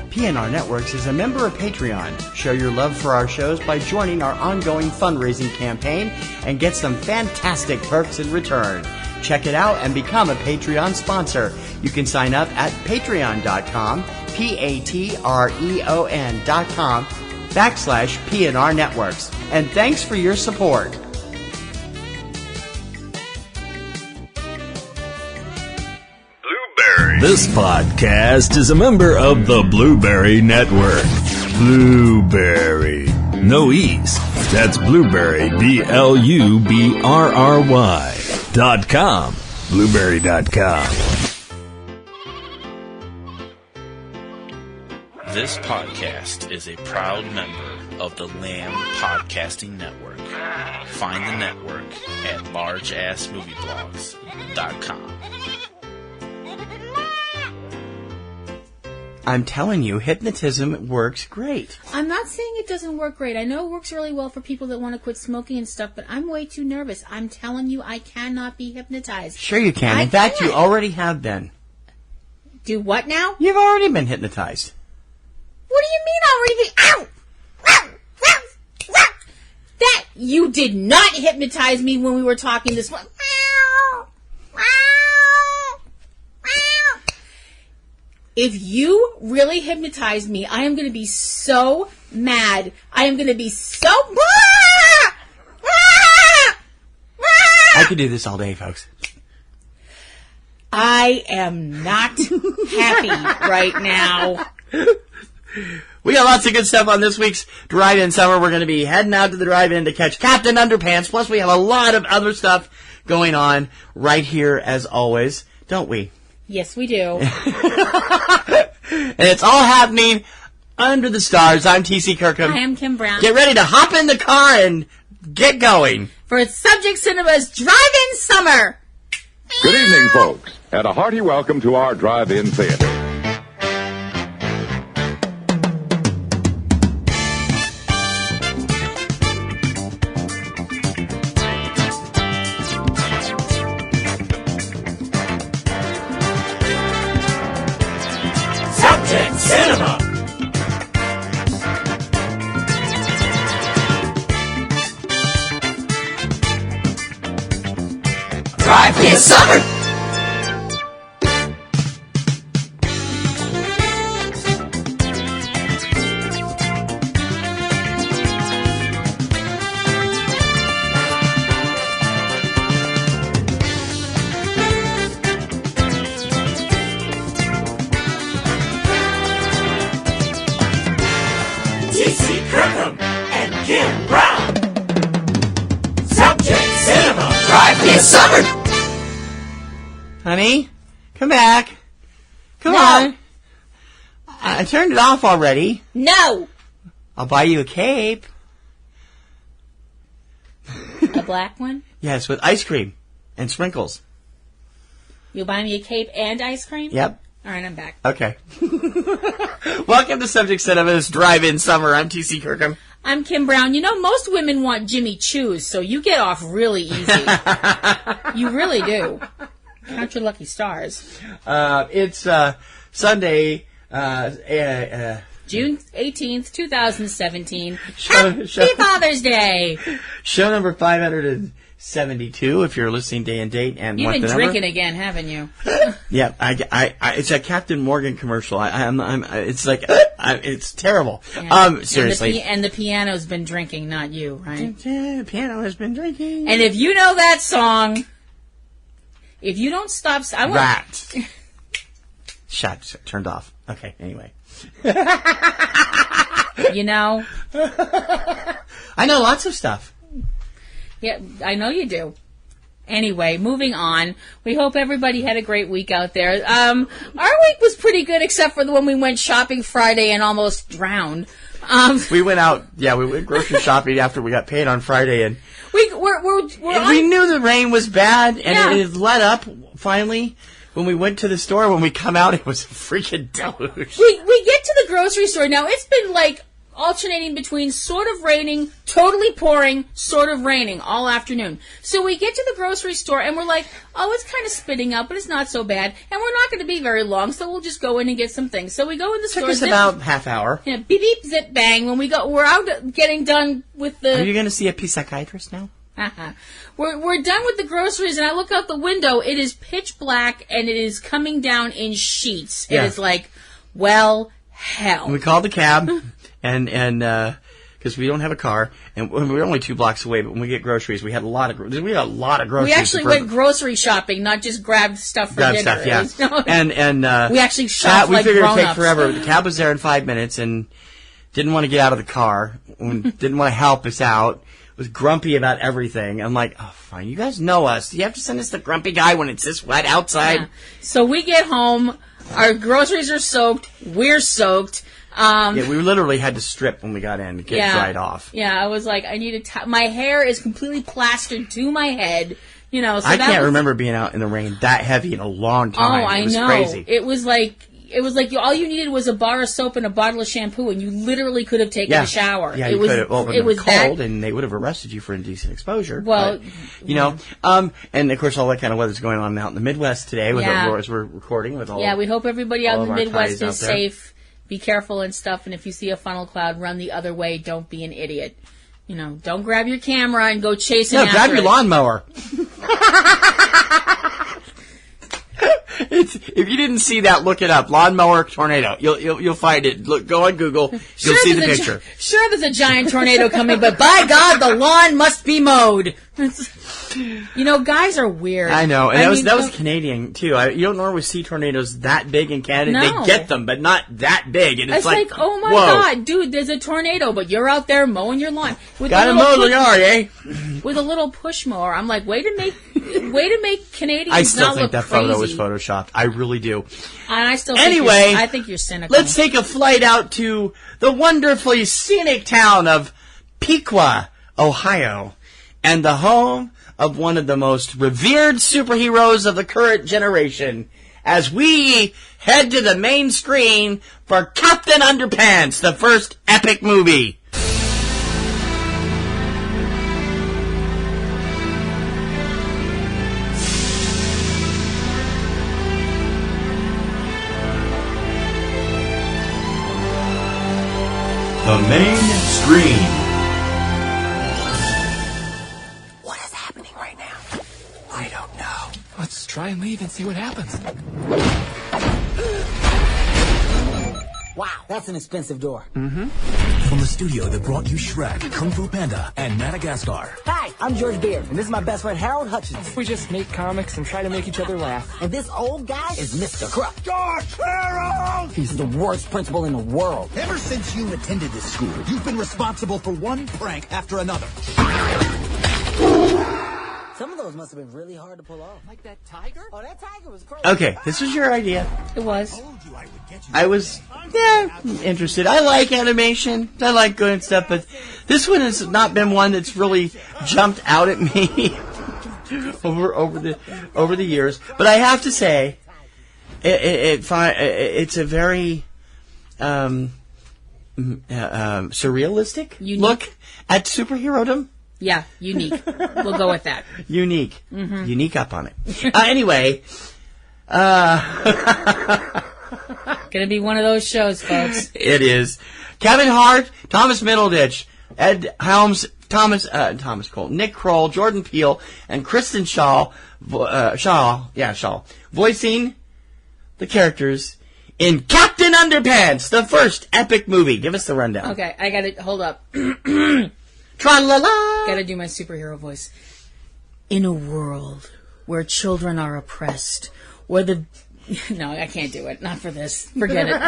PNR Networks is a member of Patreon. Show your love for our shows by joining our ongoing fundraising campaign and get some fantastic perks in return. Check it out and become a Patreon sponsor. You can sign up at patreon.com, patreon.com/PNR Networks. And thanks for your support. This podcast is a member of the Blueberry Network. Blueberry. No E's. That's Blueberry, BLUBRRY.com. Blueberry.com. This podcast is a proud member of the Lamb Podcasting Network. Find the network at largeassmovieblogs.com. I'm telling you, hypnotism works great. I'm not saying it doesn't work great. I know it works really well for people that want to quit smoking and stuff, but I'm way too nervous. I'm telling you, I cannot be hypnotized. Sure you can. In fact, you already have been. Do what now? You've already been hypnotized. What do you mean already? Ow! That, you did not hypnotize me when we were talking this one. If you really hypnotize me, I am going to be so mad. I am going to be so... I could do this all day, folks. I am not happy right now. We got lots of good stuff on this week's Drive-In Summer. We're going to be heading out to the drive-in to catch Captain Underpants. Plus, we have a lot of other stuff going on right here, as always. Don't we? Yes, we do. And it's all happening under the stars. I'm T.C. Kirkham. I am Kim Brown. Get ready to hop in the car and get going for Subject Cinema's Drive-In Summer. Good evening, folks, and a hearty welcome to our Drive-In Theater. Cinema. Drive-In Summer. Kirkham and Kim Brown. Subject Cinema. Drive-In Summer. Honey, come back. Come on. I turned it off already. No. I'll buy you a cape. A black one? Yes, with ice cream and sprinkles. You'll buy me a cape and ice cream? Yep. All right, I'm back. Okay. Welcome to Subject Cinema's Drive-In Summer. I'm T.C. Kirkham. I'm Kim Brown. You know, most women want Jimmy Choo's, so you get off really easy. You really do. Count your lucky stars. It's Sunday, June 18th, 2017. Happy Father's Day. Show number 572, if you're listening day and date. And you've been drinking again, haven't you? Yeah, it's a Captain Morgan commercial. It's like, it's terrible. Yeah. Seriously. And the piano's been drinking, not you, right? Yeah, the piano has been drinking. And if you know that song, if you don't stop... Rat. Shut, turned off. Okay, anyway. You know? I know lots of stuff. Yeah, I know you do. Anyway, moving on. We hope everybody had a great week out there. Our week was pretty good, except for the one we went shopping Friday and almost drowned. We went out, we went grocery shopping after we got paid on Friday, and we knew the rain was bad, and it let up finally. When we went to the store, when we come out, it was a freaking deluge. We get to the grocery store. Now, it's been like alternating between sort of raining, totally pouring, sort of raining all afternoon. So we get to the grocery store and we're like, oh, it's kind of spitting up, but it's not so bad. And we're not going to be very long, so we'll just go in and get some things. So we go in the store. Took us about half hour. Yeah, beep, beep, zip, bang. When we're out getting done with the... Are you going to see a psychiatrist now? We're done with the groceries, and I look out the window. It is pitch black, and it is coming down in sheets. Yeah. It is like, well, hell. And we called the cab, and because we don't have a car, and we're only 2 blocks away. But when we get groceries, we had a lot of groceries. We actually went grocery shopping, not just grabbed stuff for dinner. Stuff, yeah. And we actually shopped like grown-ups. We figured it'd take forever. The cab was there in 5 minutes, and didn't want to get out of the car. Didn't want to help us out. Was grumpy about everything. I'm like, oh, fine. You guys know us. You have to send us the grumpy guy when it's this wet outside. Yeah. So we get home. Our groceries are soaked. We're soaked. We literally had to strip when we got in to get dried off. Yeah, I was like, I need to... my hair is completely plastered to my head. You know, so I can't remember being out in the rain that heavy in a long time. Oh, I know. It was crazy. It was like all you needed was a bar of soap and a bottle of shampoo, and you literally could have taken a shower. Yeah, it was could have. Well, it was cold, that, and they would have arrested you for indecent exposure. Well, but, you know, and of course, all that kind of weather's going on out in the Midwest today with as we're recording with all. Yeah, we hope everybody out in the Midwest is there. safe. Be careful and stuff, and if you see a funnel cloud, run the other way. Don't be an idiot. You know, don't grab your camera and go chasing. No, grab your lawnmower. If you didn't see that, look it up. Lawnmower tornado. You'll find it. Look, go on Google. You'll see the picture. Sure, there's a giant tornado coming, but by God, the lawn must be mowed. You know, guys are weird. I know, and that was Canadian too. You don't normally see tornadoes that big in Canada. No. They get them, but not that big. And it's like, oh my God, dude, there's a tornado, but you're out there mowing your lawn. Gotta mow the yard, eh? With a little push mower. I'm like, way to make Canadians I still not think look that crazy. photo was photoshopped. I really do. And I still I think you're cynical. Let's take a flight out to the wonderfully scenic town of Piqua, Ohio, and the home of one of the most revered superheroes of the current generation, as we head to the main screen for Captain Underpants, the first epic movie. The main screen. What is happening right now? I don't know. Let's try and leave and see what happens. Wow, that's an expensive door. Mm-hmm. From the studio that brought you Shrek, Kung Fu Panda, and Madagascar. Hi, I'm George Beard, and this is my best friend Harold Hutchins. We just make comics and try to make each other laugh. And this old guy is Mr. Crook. George, Harold! He's the worst principal in the world. Ever since you attended this school, you've been responsible for one prank after another. Some of those must have been really hard to pull off. Like that tiger? Oh, that tiger was crazy. Okay, this was your idea. It was. I was, interested. I like animation. I like good stuff, but this one has not been one that's really jumped out at me over the years. But I have to say, it's a very surrealistic look at superherodom. Yeah, unique. We'll go with that. Unique. Mm-hmm. Unique up on it. Anyway. Gonna be one of those shows, folks. It is. Kevin Hart, Thomas Middleditch, Ed Helms, Thomas Cole, Nick Kroll, Jordan Peele, and Kristen Shaw, voicing the characters in Captain Underpants, the first epic movie. Give us the rundown. Okay, I gotta, hold up. Tra-la-la! Gotta do my superhero voice. In a world where children are oppressed, where the... No, I can't do it. Not for this. Forget it.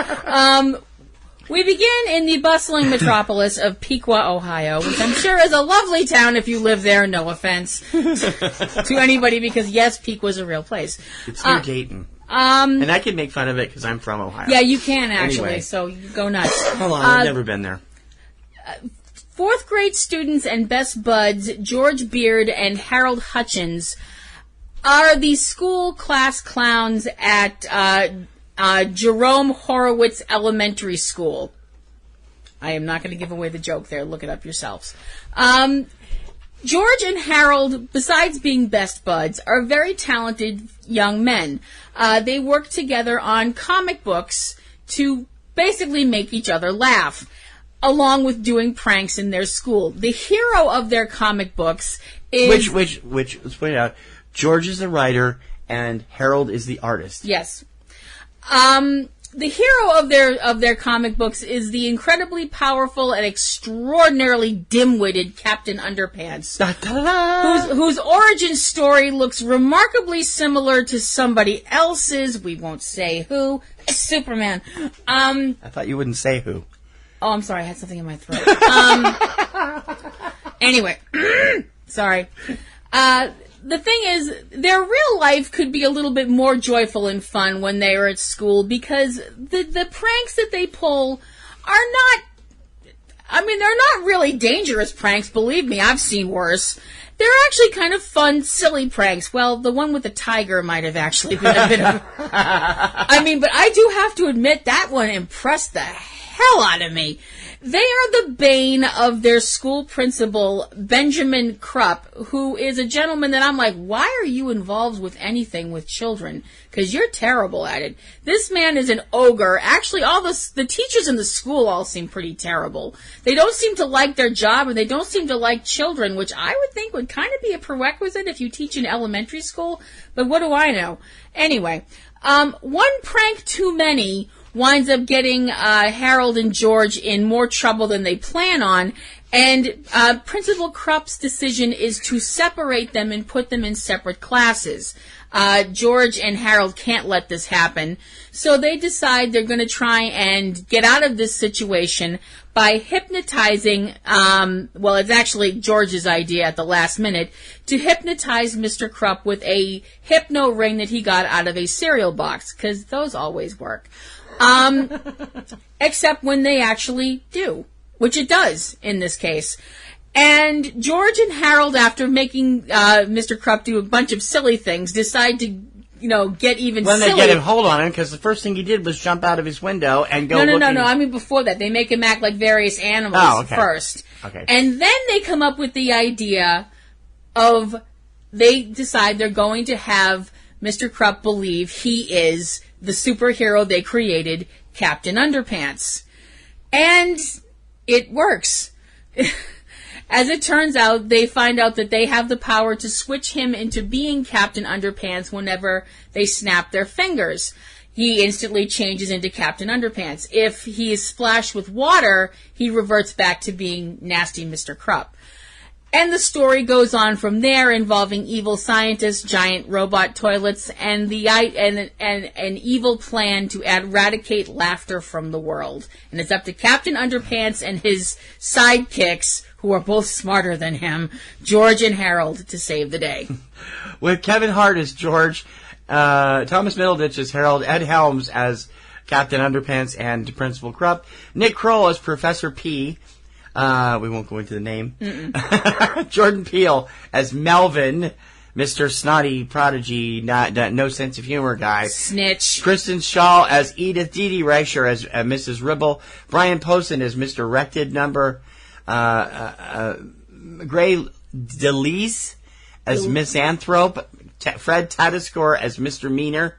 We begin in the bustling metropolis of Piqua, Ohio, which I'm sure is a lovely town if you live there. No offense to anybody, because yes, Piqua's a real place. It's near Dayton. And I can make fun of it because I'm from Ohio. Yeah, you can actually. Anyway. So you go nuts. Hold on, I've never been there. Fourth grade students and best buds, George Beard and Harold Hutchins, are the school class clowns at Jerome Horowitz Elementary School. I am not going to give away the joke there. Look it up yourselves. George and Harold, besides being best buds, are very talented young men. They work together on comic books to basically make each other laugh, along with doing pranks in their school. The hero of their comic books is... Which, let's point out, George is the writer and Harold is the artist. Yes. The hero of their comic books is the incredibly powerful and extraordinarily dim-witted Captain Underpants, whose origin story looks remarkably similar to somebody else's. We won't say who. Superman. I thought you wouldn't say who. Oh, I'm sorry. I had something in my throat. Anyway, sorry. The thing is, their real life could be a little bit more joyful and fun when they are at school, because the pranks that they pull are not, I mean, they're not really dangerous pranks, believe me, I've seen worse. They're actually kind of fun, silly pranks. Well, the one with the tiger might have actually been a bit of, I mean, but I do have to admit that one impressed the hell out of me. They are the bane of their school principal, Benjamin Krupp, who is a gentleman that I'm like, why are you involved with anything with children? Because you're terrible at it. This man is an ogre. Actually, all the teachers in the school all seem pretty terrible. They don't seem to like their job, and they don't seem to like children, which I would think would kind of be a prerequisite if you teach in elementary school. But what do I know? Anyway, one prank too many winds up getting Harold and George in more trouble than they plan on, and Principal Krupp's decision is to separate them and put them in separate classes. George and Harold can't let this happen, so they decide they're going to try and get out of this situation by hypnotizing, well, it's actually George's idea at the last minute, to hypnotize Mr. Krupp with a hypno ring that he got out of a cereal box, because those always work. Except when they actually do, which it does in this case. And George and Harold, after making Mr. Krupp do a bunch of silly things, decide to, get even silly. When they get him hold on him, because the first thing he did was jump out of his window and go No. I mean, before that, they make him act like various animals first. Okay. And then they come up with the idea of, they decide they're going to have Mr. Krupp believe he is the superhero they created, Captain Underpants. And it works. As it turns out, they find out that they have the power to switch him into being Captain Underpants whenever they snap their fingers. He instantly changes into Captain Underpants. If he is splashed with water, he reverts back to being nasty Mr. Krupp. And the story goes on from there, involving evil scientists, giant robot toilets, and an evil plan to eradicate laughter from the world. And it's up to Captain Underpants and his sidekicks, who are both smarter than him, George and Harold, to save the day. With Kevin Hart as George, Thomas Middleditch as Harold, Ed Helms as Captain Underpants and Principal Krupp, Nick Kroll as Professor P. We won't go into the name. Jordan Peele as Melvin, Mr. Snotty Prodigy, no sense of humor guy. Snitch. Kristen Shaw as Edith, Dee Dee Reicher as Mrs. Ribble, Brian Poston as Mr. Rected Number, Gray DeLise as Miss Anthrope, Fred Tatascore as Mr. Meaner,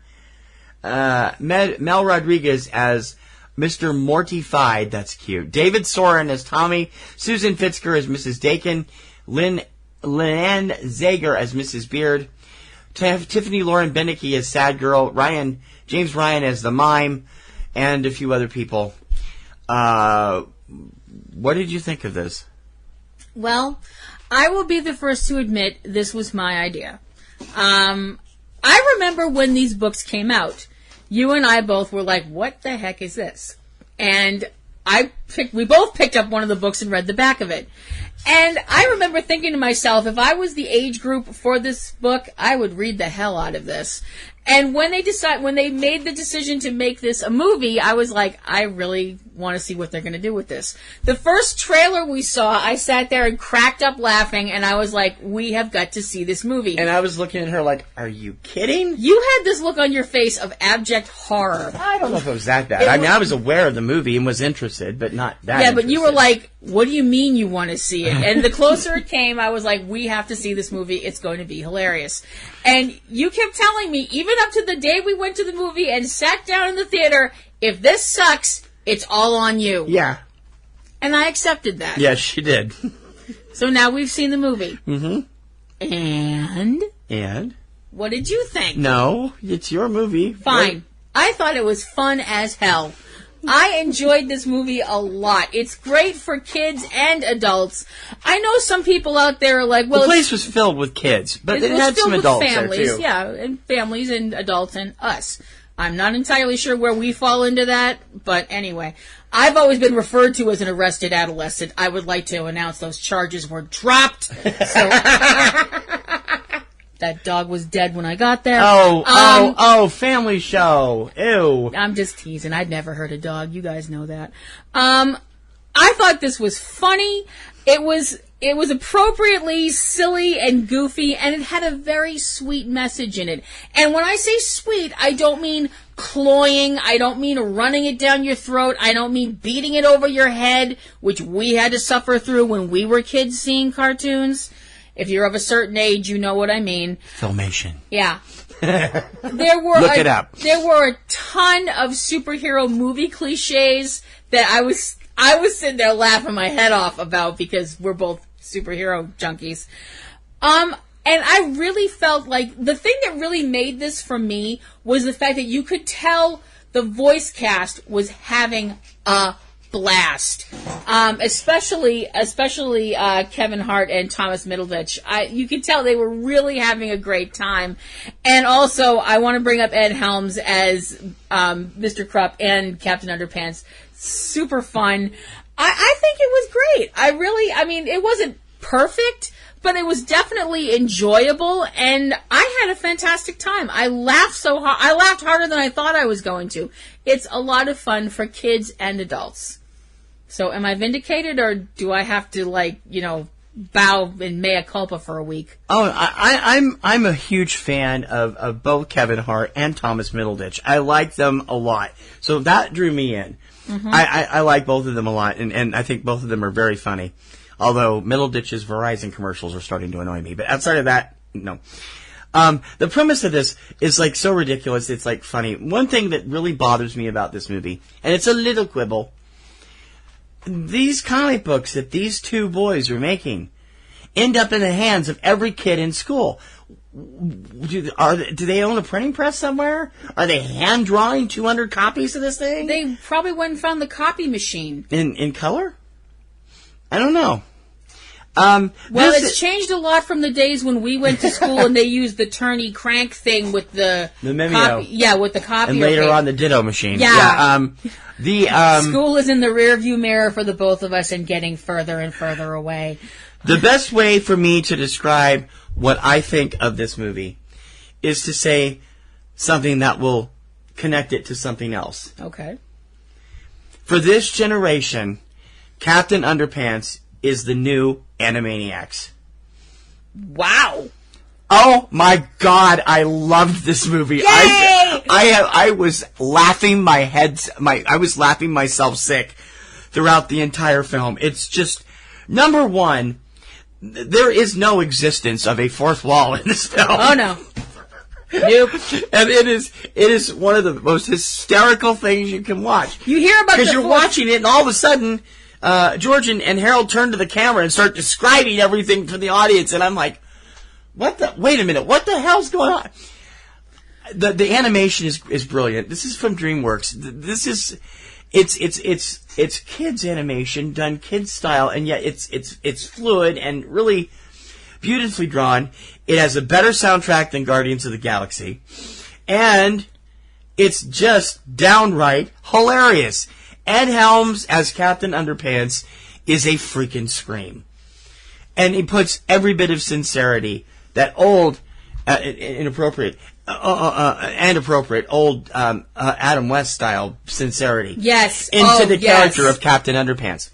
Mel Rodriguez as Mr. Mortified, that's cute. David Soren as Tommy, Susan Fitzker as Mrs. Dakin, Lynn Zager as Mrs. Beard, Tiffany Lauren Beneke as Sad Girl, James Ryan as the Mime, and a few other people. What did you think of this? Well, I will be the first to admit this was my idea. I remember when these books came out, you and I both were like, what the heck is this? And we both picked up one of the books and read the back of it. And I remember thinking to myself, if I was the age group for this book, I would read the hell out of this. And when they made the decision to make this a movie, I was like, I really want to see what they're going to do with this. The first trailer we saw, I sat there and cracked up laughing, and I was like, we have got to see this movie. And I was looking at her like, are you kidding? You had this look on your face of abject horror. I don't know if it was that bad. I was aware of the movie and was interested, but not that Yeah, interested. but you were like, what do you mean you want to see it? And the closer it came, I was like, we have to see this movie. It's going to be hilarious. And you kept telling me, even up to the day we went to the movie and sat down in the theater, if this sucks, it's all on you. Yeah. And I accepted that. Yes, she did. So now we've seen the movie. Mm-hmm. And? What did you think? No, it's your movie. Fine. Right. I thought it was fun as hell. I enjoyed this movie a lot. It's great for kids and adults. I know some people out there are like, well, the place was filled with kids, but it had some adults families, there too. Yeah, and families and adults and us. I'm not entirely sure where we fall into that, but anyway. I've always been referred to as an arrested adolescent. I would like to announce those charges were dropped. So that dog was dead when I got there. Family show. Ew. I'm just teasing. I'd never hurt a dog. You guys know that. I thought this was funny. It was appropriately silly and goofy, and it had a very sweet message in it. And when I say sweet, I don't mean cloying. I don't mean running it down your throat. I don't mean beating it over your head, which we had to suffer through when we were kids seeing cartoons. If you're of a certain age, you know what I mean. Filmation. Yeah. Look it up. There were a ton of superhero movie cliches that I was sitting there laughing my head off about because we're both superhero junkies. And I really felt like the thing that really made this for me was the fact that you could tell the voice cast was having a blast. Especially Kevin Hart and Thomas Middleditch. You could tell they were really having a great time. And also, I want to bring up Ed Helms as Mr. Krupp and Captain Underpants. Super fun. I think it was great. It wasn't perfect, but it was definitely enjoyable, and I had a fantastic time. I laughed so hard. I laughed harder than I thought I was going to. It's a lot of fun for kids and adults. So am I vindicated, or do I have to, bow in mea culpa for a week? Oh, I'm a huge fan of both Kevin Hart and Thomas Middleditch. I like them a lot. So that drew me in. Mm-hmm. I like both of them a lot, and I think both of them are very funny. Although Middleditch's Verizon commercials are starting to annoy me. But outside of that, no. The premise of this is so ridiculous, it's funny. One thing that really bothers me about this movie, and it's a little quibble, these comic books that these two boys are making end up in the hands of every kid in school. Do they own a printing press somewhere? Are they hand drawing 200 copies of this thing? They probably went and found the copy machine. In color? I don't know. It's changed a lot from the days when we went to school and they used the turny crank thing with the Mimeo. With the copy. And later on the Ditto machine. Yeah. School is in the rearview mirror for the both of us and getting further and further away. The best way for me to describe what I think of this movie is to say something that will connect it to something else. Okay. For this generation, Captain Underpants is the new Animaniacs. Wow. Oh my God, I loved this movie. Yay! I was laughing I was laughing myself sick throughout the entire film. It's just, number one, there is no existence of a fourth wall in this film. Oh no. Nope. And it is one of the most hysterical things you can watch. You hear about because you're watching it, and all of a sudden, George and Harold turn to the camera and start describing everything for the audience, and I'm like, wait a minute, what the hell's going on? The animation is brilliant. This is from DreamWorks. This is, it's kids animation done kids style, and yet it's fluid and really beautifully drawn. It has a better soundtrack than Guardians of the Galaxy, and it's just downright hilarious. Ed Helms as Captain Underpants is a freaking scream. And he puts every bit of sincerity, that old, inappropriate, and appropriate old Adam West style sincerity. Yes, into the character of Captain Underpants.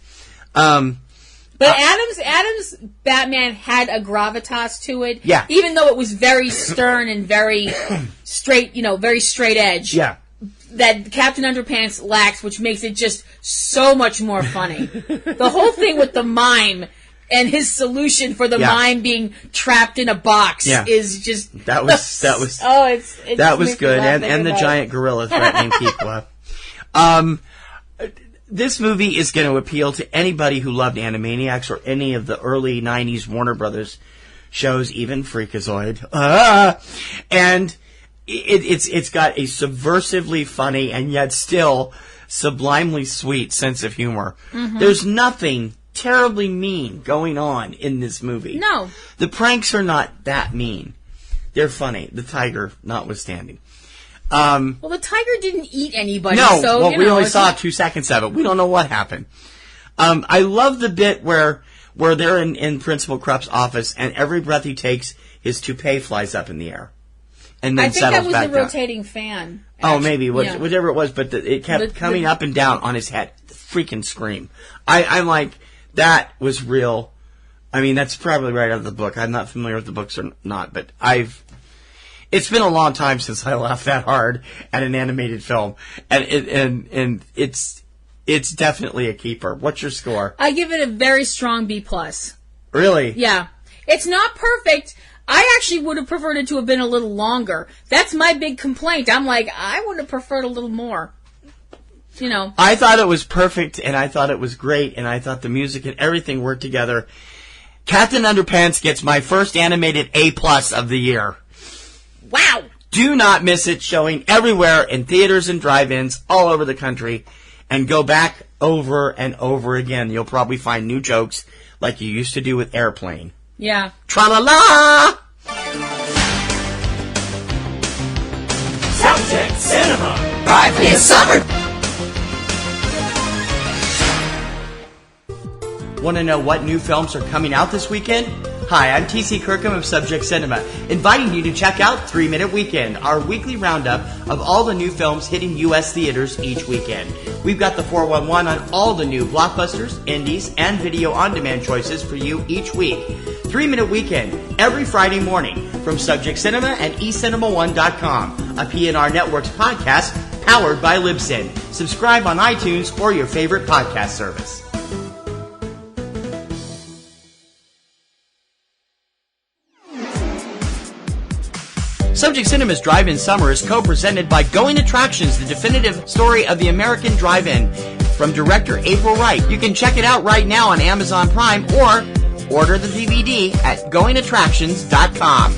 But Adam's Batman had a gravitas to it. Yeah. Even though it was very stern and very straight, very straight edge. Yeah. That Captain Underpants lacks, which makes it just so much more funny. The whole thing with the mime and his solution for the mime being trapped in a box is just that was good, and the giant gorilla threatening people. This movie is going to appeal to anybody who loved Animaniacs or any of the early 90s Warner Brothers shows, even Freakazoid. And it's got a subversively funny and yet still sublimely sweet sense of humor. Mm-hmm. There's nothing terribly mean going on in this movie. No. The pranks are not that mean. They're funny, the tiger notwithstanding. Well, the tiger didn't eat anybody. No, so, we only saw 2 seconds of it. We don't know what happened. I love the bit where they're in Principal Krupp's office, and every breath he takes, his toupee flies up in the air, and then settles back down. I think that was the rotating fan. Actually. Oh, maybe whatever it was, but it kept coming up and down on his head. Freaking scream! I'm like, that was real. I mean, that's probably right out of the book. I'm not familiar with the books or not, but it's been a long time since I laughed that hard at an animated film, and it's definitely a keeper. What's your score? I give it a very strong B+. Really? Yeah. It's not perfect. I actually would have preferred it to have been a little longer. That's my big complaint. I'm like, I would have preferred a little more. I thought it was perfect, and I thought it was great, and I thought the music and everything worked together. Captain Underpants gets my first animated A+ of the year. Wow! Do not miss it, showing everywhere in theaters and drive-ins all over the country. And go back over and over again. You'll probably find new jokes like you used to do with Airplane. Yeah. Tra-la-la! Subject Cinema! Lively as summer! Want to know what new films are coming out this weekend? Hi, I'm TC Kirkham of Subject Cinema, inviting you to check out 3 Minute Weekend, our weekly roundup of all the new films hitting U.S. theaters each weekend. We've got the 411 on all the new blockbusters, indies, and video-on-demand choices for you each week. 3 Minute Weekend, every Friday morning, from Subject Cinema and eCinemaOne.com, a PNRNetworks podcast powered by Libsyn. Subscribe on iTunes or your favorite podcast service. Subject Cinema's Drive-In Summer is co-presented by Going Attractions, the definitive story of the American drive-in, from director April Wright. You can check it out right now on Amazon Prime or order the DVD at goingattractions.com.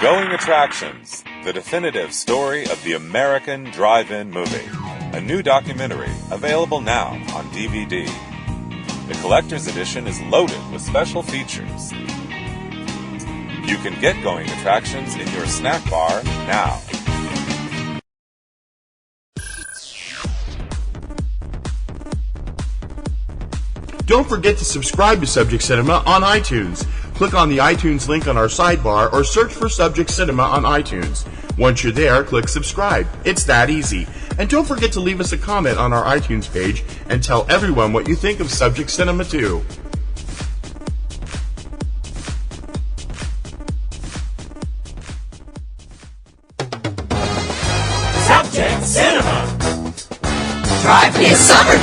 Going Attractions, the definitive story of the American drive-in movie. A new documentary available now on DVD. The collector's edition is loaded with special features. You can get Going Attractions in your snack bar now. Don't forget to subscribe to Subject Cinema on iTunes. Click on the iTunes link on our sidebar or search for Subject Cinema on iTunes. Once you're there, click subscribe. It's that easy. And don't forget to leave us a comment on our iTunes page and tell everyone what you think of Subject Cinema too. Subject Cinema! Lively as summer!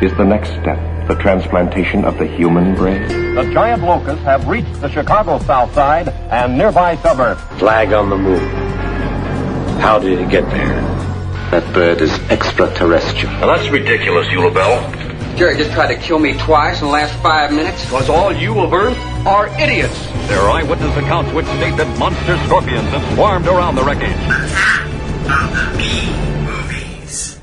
Is the next step the transplantation of the human brain? The giant locusts have reached the Chicago South Side and nearby suburbs. Flag on the moon. How did it get there? That bird is extraterrestrial. Now that's ridiculous, Eulabelle. Jerry just tried to kill me twice in the last 5 minutes. Because all you of Earth are idiots. There are eyewitness accounts which state that monster scorpions have swarmed around the wreckage. B-movies.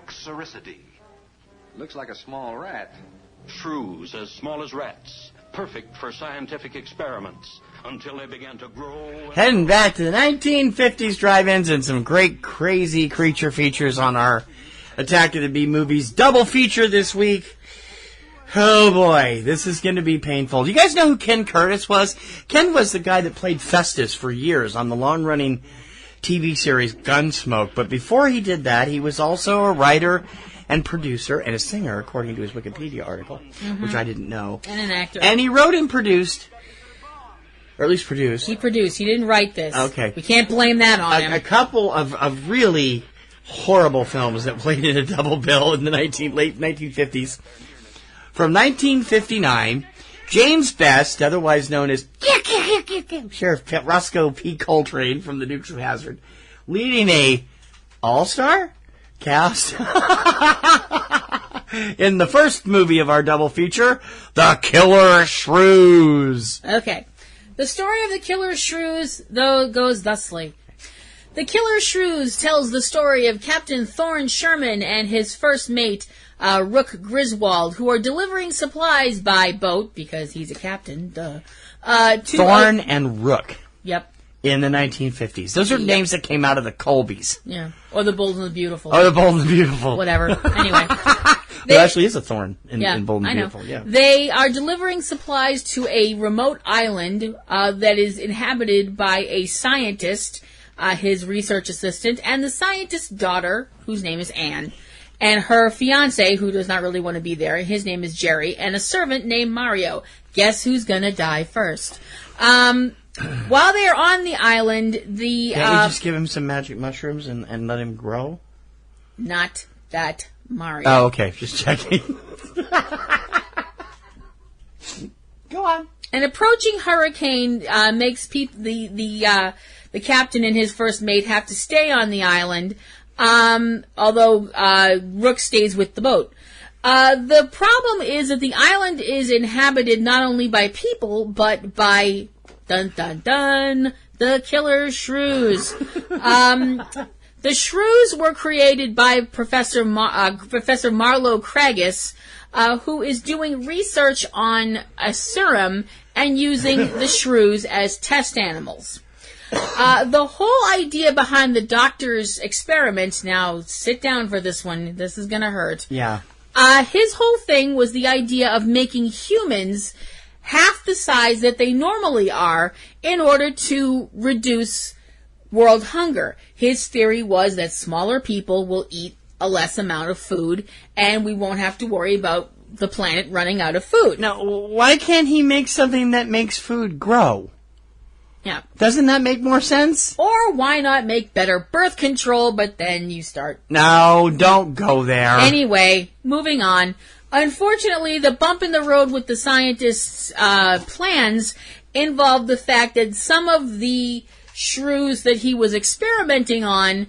Araxoricity. Looks like a small rat. Shrews as small as rats, perfect for scientific experiments, until they began to grow. Heading back to the 1950s drive-ins and some great crazy creature features on our Attack of the Bee Movies double feature this week. Oh boy, this is going to be painful. Do you guys know who Ken Curtis was? Ken was the guy that played Festus for years on the long-running TV series Gunsmoke. But before he did that, he was also a writer and producer and a singer, according to his Wikipedia article, which I didn't know. And an actor. And he wrote and produced, or at least produced. He produced. He didn't write this. Okay. We can't blame that on him. A couple of really horrible films that played in a double bill in the late 1950s. From 1959, James Best, otherwise known as Sheriff Roscoe P. Coltrane from the Dukes of Hazzard, leading a all-star cast in the first movie of our double feature, The Killer Shrews. Okay. The story of the Killer Shrews, though, goes thusly. The Killer Shrews tells the story of Captain Thorne Sherman and his first mate, Rook Griswold, who are delivering supplies by boat, because he's a captain, Thorne and Rook. Yep. In the 1950s. Those are names that came out of the Colbys. Yeah. Or the Bold and the Beautiful. Or the Bold and the Beautiful. Whatever. Anyway. There actually is a Thorne in Bold and Beautiful. Yeah. They are delivering supplies to a remote island that is inhabited by a scientist, his research assistant, and the scientist's daughter, whose name is Anne, and her fiancé, who does not really want to be there. His name is Jerry, and a servant named Mario. Guess who's going to die first? While they are on the island, Can't you just give him some magic mushrooms and let him grow? Not that Mario. Oh, okay. Just checking. Go on. An approaching hurricane makes the captain and his first mate have to stay on the island, although Rook stays with the boat. The problem is that the island is inhabited not only by people, but by, dun dun dun, the Killer Shrews. The shrews were created by Professor Marlowe Cragis, who is doing research on a serum and using the shrews as test animals. The whole idea behind the doctor's experiments, now sit down for this one, this is going to hurt. Yeah. His whole thing was the idea of making humans half the size that they normally are in order to reduce world hunger. His theory was that smaller people will eat a less amount of food, and we won't have to worry about the planet running out of food. Now, why can't he make something that makes food grow? Yeah. Doesn't that make more sense? Or why not make better birth control, but then you start... No, don't go there. Anyway, moving on. Unfortunately, the bump in the road with the scientists' plans involved the fact that some of the shrews that he was experimenting on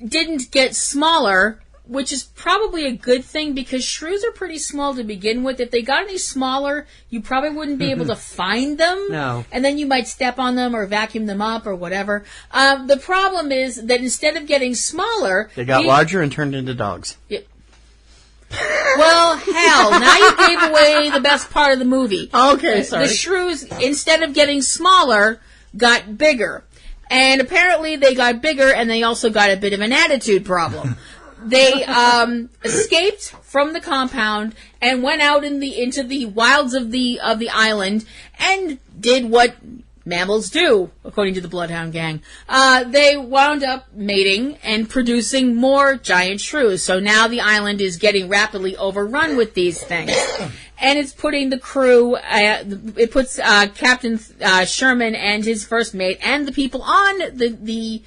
didn't get smaller, which is probably a good thing because shrews are pretty small to begin with. If they got any smaller, you probably wouldn't be able to find them. No. And then you might step on them or vacuum them up or whatever. The problem is that instead of getting smaller... They got larger and turned into dogs. Yeah. Well, hell, now you gave away the best part of the movie. Okay, sorry. The shrews, instead of getting smaller, got bigger. And apparently they got bigger and they also got a bit of an attitude problem. They escaped from the compound and went out into the wilds of the island and did what mammals do, according to the Bloodhound Gang. They wound up mating and producing more giant shrews. So now the island is getting rapidly overrun with these things. And it's putting the crew, it puts Captain Sherman and his first mate and the people on the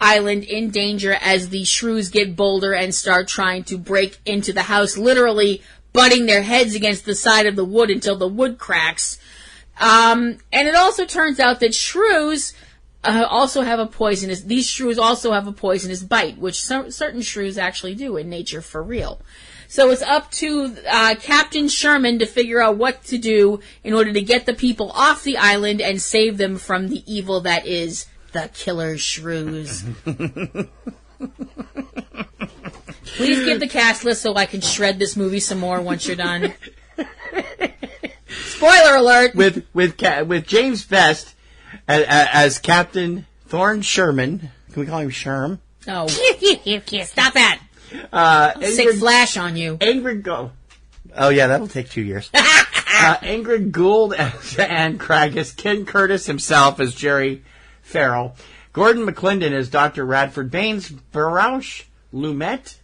island in danger as the shrews get bolder and start trying to break into the house, literally butting their heads against the side of the wood until the wood cracks. And it also turns out that shrews also have a poisonous bite, which certain shrews actually do in nature for real. So it's up to Captain Sherman to figure out what to do in order to get the people off the island and save them from the evil that is the Killer Shrews. Please give the cast list so I can shred this movie some more once you're done. Spoiler alert! With James Best as Captain Thorne Sherman. Can we call him Sherm? No. Stop that. Sick flash on you. Ingrid Gould. Oh, yeah, that'll take 2 years. Ingrid Gould as Anne Cragis. Ken Curtis himself as Jerry Farrell. Gordon McClendon as Dr. Radford Baines. Barouche Lumet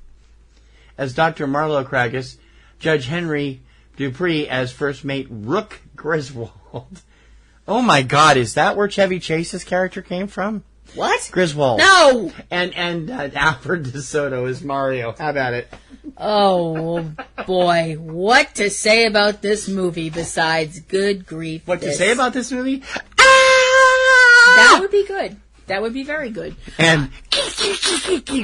as Dr. Marlowe Cragis. Judge Henry Dupree as First Mate Rook Griswold. Oh, my God. Is that where Chevy Chase's character came from? What? Griswold. No! And Alfred DeSoto is Mario. How about it? Oh, boy. What to say about this movie besides good grief? What to say about this movie? That would be good. That would be very good. And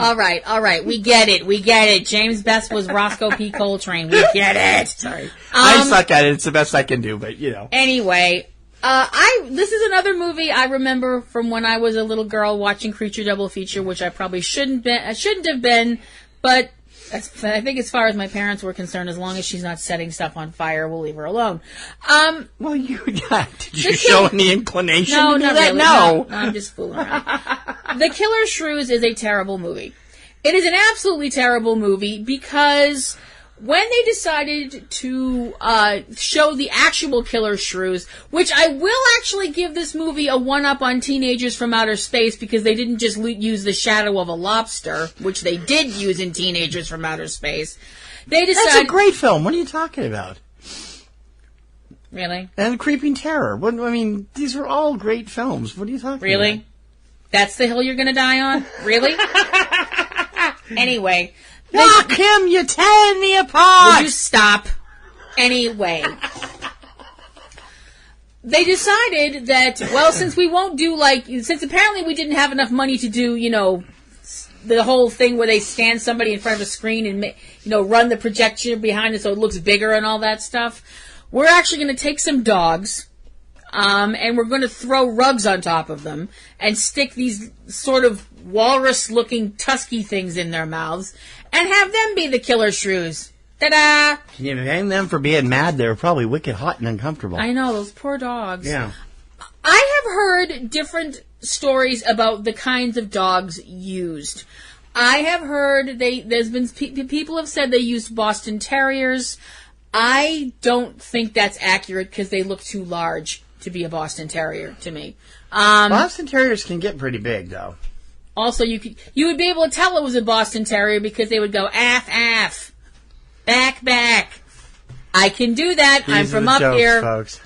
all right. We get it. James Best was Roscoe P. Coltrane. We get it. Sorry. I suck at it. It's the best I can do, but, you know. Anyway, this is another movie I remember from when I was a little girl watching Creature Double Feature, which I probably shouldn't have been, but I think as far as my parents were concerned, as long as she's not setting stuff on fire, we'll leave her alone. Well, did you show any inclination no, to do not that? really. No, I'm just fooling around. The Killer Shrews is a terrible movie. It is an absolutely terrible movie because when they decided to show the actual Killer Shrews, which I will actually give this movie a one-up on Teenagers from Outer Space because they didn't just use the shadow of a lobster, which they did use in Teenagers from Outer Space. They decided... That's a great film. What are you talking about? Really? And Creeping Terror. These are all great films. What are you talking about? Really? That's the hill you're going to die on? Really? Anyway... Kim, you're tearing me apart! Would you stop? Anyway. They decided that, since we won't do since apparently we didn't have enough money to do, the whole thing where they stand somebody in front of a screen and, run the projector behind it so it looks bigger and all that stuff, we're actually going to take some dogs, and we're going to throw rugs on top of them and stick these sort of walrus-looking tusky things in their mouths and have them be the Killer Shrews. Ta-da! Can you blame them for being mad? They were probably wicked hot and uncomfortable. I know, those poor dogs. Yeah. I have heard different stories about the kinds of dogs used. I have heard there's been people have said they used Boston Terriers. I don't think that's accurate because they look too large to be a Boston Terrier to me. Boston Terriers can get pretty big, though. Also, you would be able to tell it was a Boston Terrier because they would go aff, aff, back, back. I can do that. I'm from up jokes, here. Folks.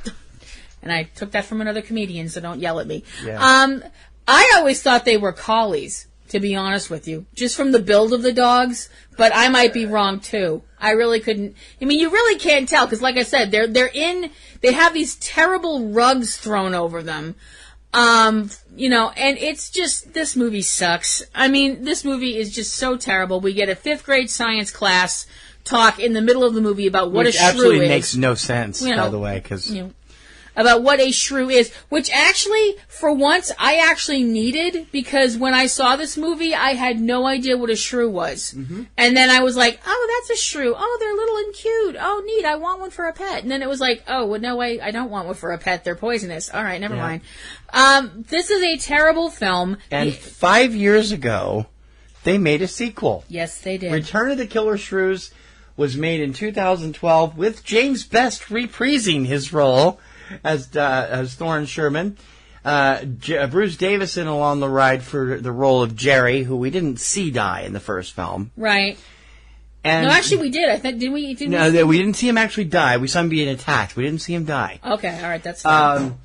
And I took that from another comedian, so don't yell at me. Yeah. I always thought they were collies, to be honest with you, just from the build of the dogs, but I might be wrong too. I really couldn't. You really can't tell because, like I said, they have these terrible rugs thrown over them. And it's just, this movie sucks. This movie is just so terrible. We get a 5th grade science class talk in the middle of the movie about what a shrew is. Which absolutely makes no sense, by the way, because... about what a shrew is, which actually, for once, I actually needed, because when I saw this movie, I had no idea what a shrew was. Mm-hmm. And then I was like, oh, that's a shrew. Oh, they're little and cute. Oh, neat. I want one for a pet. And then it was like, oh, well, no way. I don't want one for a pet. They're poisonous. All right, never mind. This is a terrible film. And 5 years ago, they made a sequel. Yes, they did. Return of the Killer Shrews was made in 2012 with James Best reprising his role as Thorne Sherman. Bruce Davison along the ride for the role of Jerry, who we didn't see die in the first film. Right. And no, actually we did. I think we didn't see him actually die. We saw him being attacked. We didn't see him die. Okay, all right, that's fine.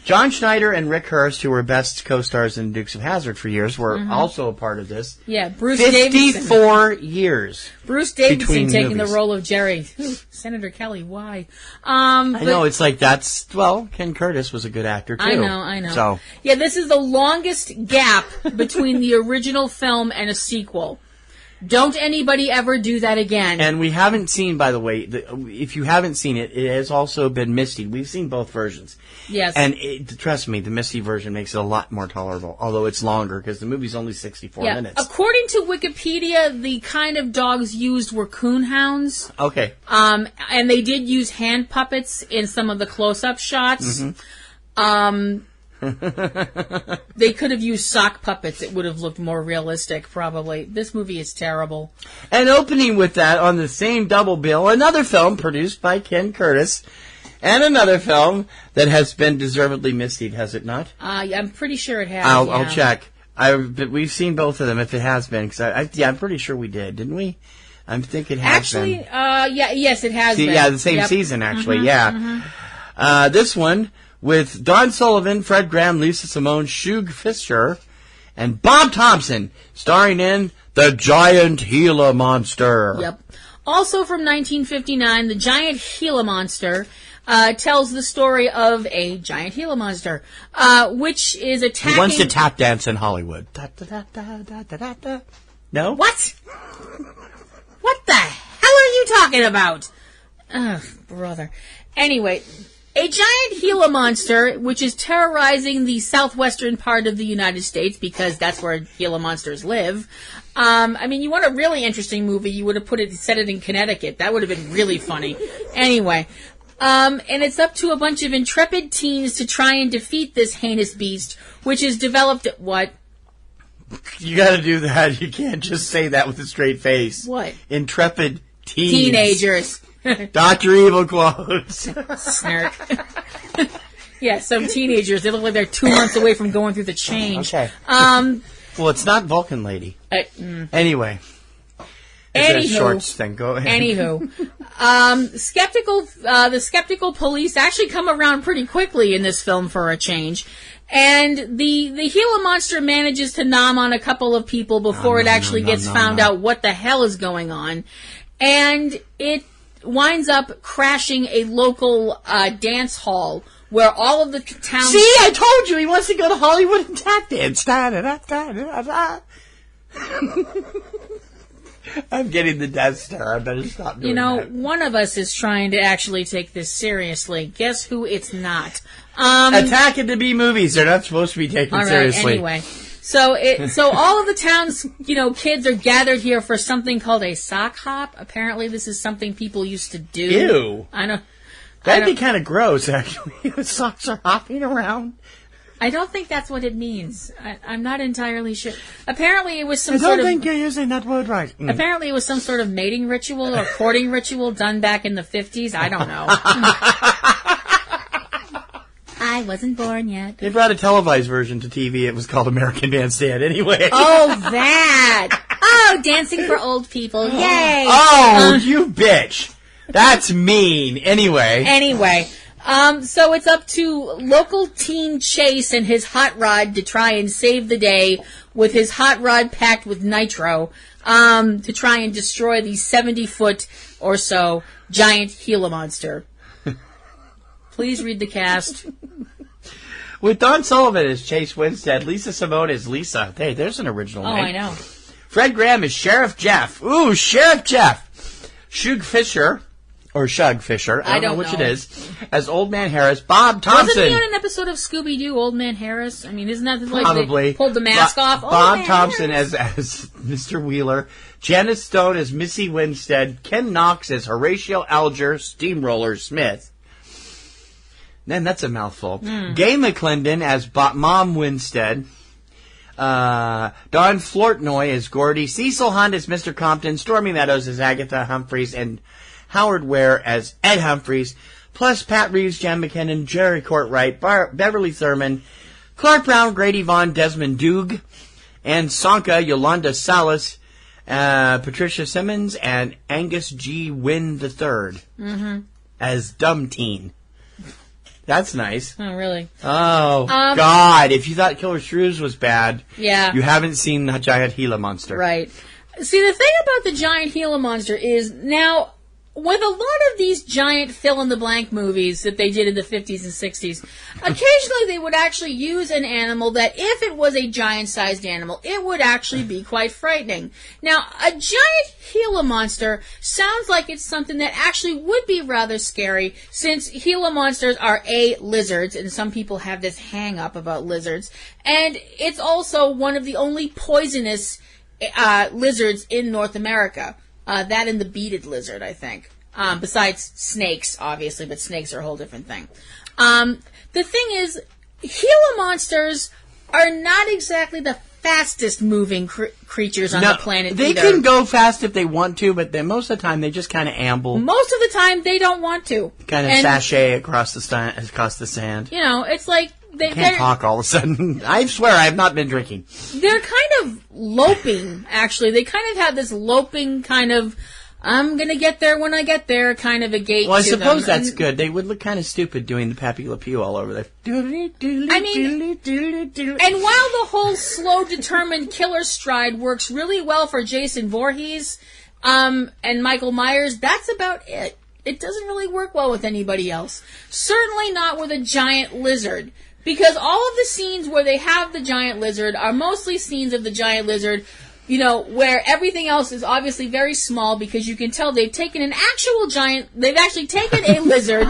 John Schneider and Rick Hurst, who were best co-stars in Dukes of Hazzard for years, were also a part of this. Yeah, Bruce 54 years. Bruce Davison taking the role of Jerry. Ooh, Senator Kelly, why? I know, it's like Ken Curtis was a good actor, too. I know. So. Yeah, this is the longest gap between the original film and a sequel. Don't anybody ever do that again. And we haven't seen, by the way, if you haven't seen it, it has also been Misty. We've seen both versions. Yes. And trust me, the Misty version makes it a lot more tolerable, although it's longer because the movie's only 64 minutes. According to Wikipedia, the kind of dogs used were coonhounds. Okay. And they did use hand puppets in some of the close-up shots. Mm-hmm. They could have used sock puppets. It would have looked more realistic, probably. This movie is terrible. And opening with that on the same double bill, another film produced by Ken Curtis, and another film that has been deservedly mistied, has it not? I'm pretty sure it has. I'll check. But we've seen both of them, if it has been. Cause I'm pretty sure we did, didn't we? I think it has actually, been. Yes, it has been. Yeah, the same season, actually, This one, with Don Sullivan, Fred Graham, Lisa Simone, Shug Fisher, and Bob Thompson, starring in The Giant Gila Monster. Yep. Also from 1959, The Giant Gila Monster tells the story of a giant Gila monster, which is attacking... He wants to tap dance in Hollywood. No? What? What the hell are you talking about? Oh, brother. Anyway... A giant Gila monster, which is terrorizing the southwestern part of the United States, because that's where Gila monsters live. I mean, you want a really interesting movie, you would have set it in Connecticut. That would have been really funny. Anyway, and it's up to a bunch of intrepid teens to try and defeat this heinous beast, which is developed at what? You gotta do that. You can't just say that with a straight face. What? Intrepid teens. Teenagers. Dr. Evil quotes. Snark. Yeah, some teenagers, they look like they're 2 months away from going through the change. Okay. Well, it's not Vulcan Lady. Anyway. It's a shorts thing. Go ahead. Anywho. The skeptical police actually come around pretty quickly in this film for a change. And the Gila monster manages to nom on a couple of people before it actually gets found out what the hell is going on. And it winds up crashing a local dance hall where all of the town... See, I told you he wants to go to Hollywood and tap dance. I'm getting the Death Star. I better stop doing that. One of us is trying to actually take this seriously. Guess who it's not? Attacking the B movies. They're not supposed to be taken seriously. Anyway. So all of the town's, kids are gathered here for something called a sock hop. Apparently this is something people used to do. Ew. I know. That'd be kind of gross, actually. The socks are hopping around. I don't think that's what it means. I'm not entirely sure. Apparently it was some I don't think you're using that word right. Apparently it was some sort of mating ritual or courting ritual done back in the 50s. I don't know. I wasn't born yet. They brought a televised version to TV. It was called American Bandstand anyway. Oh, that. Oh, dancing for old people. Yay. Oh, you bitch. That's mean. Anyway. So it's up to local teen Chase and his hot rod to try and save the day with his hot rod packed with nitro, to try and destroy the 70-foot or so giant Gila monster. Please read the cast. With Don Sullivan as Chase Winstead, Lisa Simone as Lisa. Hey, there's an original name. Oh, I know. Fred Graham is Sheriff Jeff. Ooh, Sheriff Jeff. Shug Fisher, or Shug Fisher, I don't know which it is, as Old Man Harris. Bob Thompson. Wasn't he on an episode of Scooby-Doo, Old Man Harris? I mean, isn't that like Probably. They pulled the mask off? Bob Thompson as Mr. Wheeler. Janet Stone as Missy Winstead. Ken Knox as Horatio Alger Steamroller Smith. Man, that's a mouthful. Gay McClendon as Mom Winstead. Don Flournoy as Gordy. Cecil Hunt as Mr. Compton. Stormy Meadows as Agatha Humphreys. And Howard Ware as Ed Humphreys. Plus Pat Reeves, Jan McKinnon, Jerry Courtwright, Beverly Thurman, Clark Brown, Grady Vaughn, Desmond Doog, and Sanka, Yolanda Salas, Patricia Simmons, and Angus G. Wynn III as Dumb Teen. That's nice. Oh, really? Oh, God. If you thought Killer Shrews was bad, you haven't seen the giant Gila monster. Right. See, the thing about the giant Gila monster is now with a lot of these giant fill-in-the-blank movies that they did in the 50s and 60s, occasionally they would actually use an animal that, if it was a giant-sized animal, it would actually be quite frightening. Now, a giant Gila monster sounds like it's something that actually would be rather scary, since Gila monsters are lizards, and some people have this hang-up about lizards, and it's also one of the only poisonous lizards in North America. That and the beaded lizard, I think. Besides snakes, obviously, but snakes are a whole different thing. The thing is, Gila monsters are not exactly the fastest moving creatures on the planet they either. Can go fast if they want to, but then most of the time they just kind of amble. Most of the time they don't want to. Kind of sashay across the sand. You know, it's like... They can't talk all of a sudden. I swear I have not been drinking. They're kind of loping, actually. They kind of have this loping kind of, I'm going to get there when I get there kind of a gait. Well, I suppose that's good. They would look kind of stupid doing the Pappy Le Pew all over there. I mean, and while the whole slow, determined killer stride works really well for Jason Voorhees and Michael Myers, that's about it. It doesn't really work well with anybody else. Certainly not with a giant lizard. Because all of the scenes where they have the giant lizard are mostly scenes of the giant lizard, you know, where everything else is obviously very small, because you can tell they've taken an actual giant, they've actually taken a lizard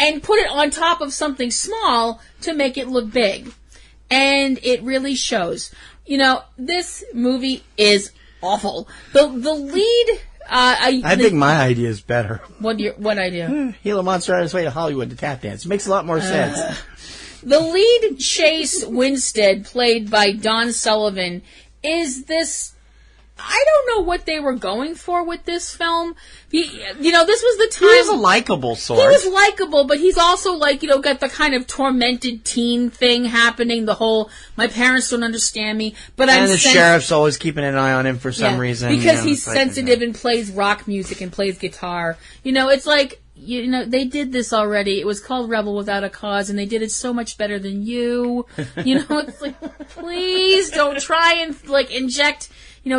and put it on top of something small to make it look big. And it really shows. You know, this movie is awful. The lead... I think my idea is better. What idea? Gila monster on his way to Hollywood to tap dance. It makes a lot more sense. The lead, Chase Winstead, played by Don Sullivan, is this... I don't know what they were going for with this film. This was the time... He was a likable sort. He was likable, but he's also, got the kind of tormented teen thing happening, the whole, my parents don't understand me, but I'm... And the sheriff's always keeping an eye on him for some reason. Because he's sensitive and plays rock music and plays guitar. It's like... they did this already. It was called Rebel Without a Cause, and they did it so much better than you. It's like, please don't try and, inject,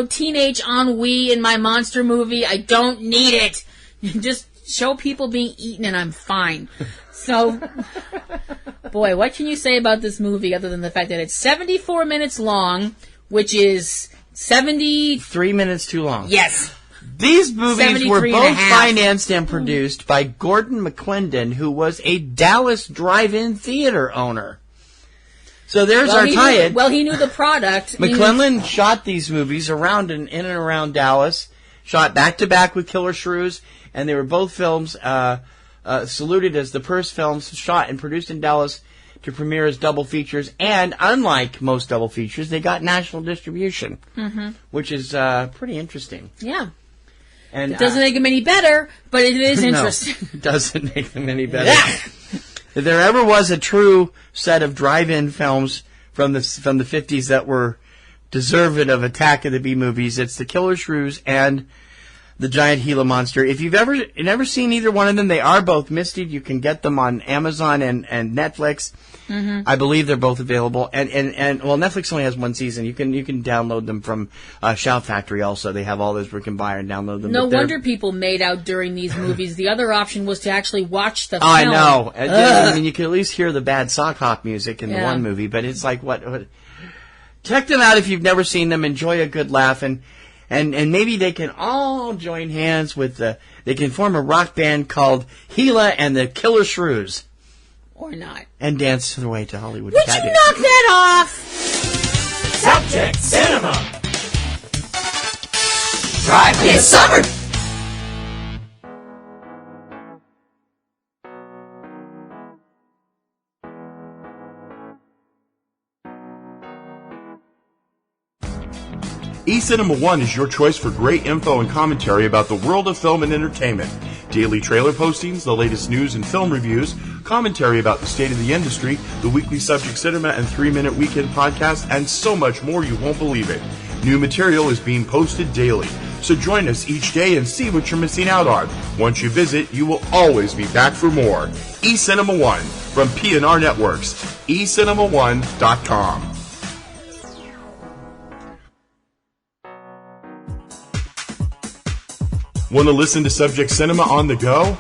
teenage ennui in my monster movie. I don't need it. Just show people being eaten and I'm fine. So, boy, what can you say about this movie other than the fact that it's 74 minutes long, which is 73 minutes too long. Yes. These movies were both financed and produced by Gordon McClendon, who was a Dallas drive-in theater owner. So there's our tie-in. He knew the product. McClendon shot these movies around in and around Dallas, shot back-to-back with Killer Shrews, and they were both films saluted as the first films shot and produced in Dallas to premiere as double features. And unlike most double features, they got national distribution, which is pretty interesting. Yeah. And it doesn't make them any better, but it is interesting. No, it doesn't make them any better. Yeah. If there ever was a true set of drive-in films from the 50s that were deserving of Attack of the Bee movies, it's the Killer Shrews and the Giant Gila Monster. If you've never seen either one of them, they are both misted. You can get them on Amazon and Netflix. I believe they're both available. And Netflix only has one season. You can download them from Shout Factory also. They have all those where you can buy and download them. No wonder people made out during these movies. The other option was to actually watch the film. I know. I mean, you can at least hear the bad sock hop music in the one movie, but it's like, what? Check them out if you've never seen them. Enjoy a good laugh, and maybe they can all join hands with they can form a rock band called Gila and the Killer Shrews. Or not. And dance their way to Hollywood. Would you knock that off? Subject Cinema. Drive-in summer. eCinemaOne is your choice for great info and commentary about the world of film and entertainment. Daily trailer postings, the latest news and film reviews, commentary about the state of the industry, the weekly Subject Cinema and 3-Minute Weekend podcast, and so much more you won't believe it. New material is being posted daily, so join us each day and see what you're missing out on. Once you visit, you will always be back for more. eCinemaOne from PNRNetworks, eCinemaOne.com. Want to listen to Subject Cinema on the go?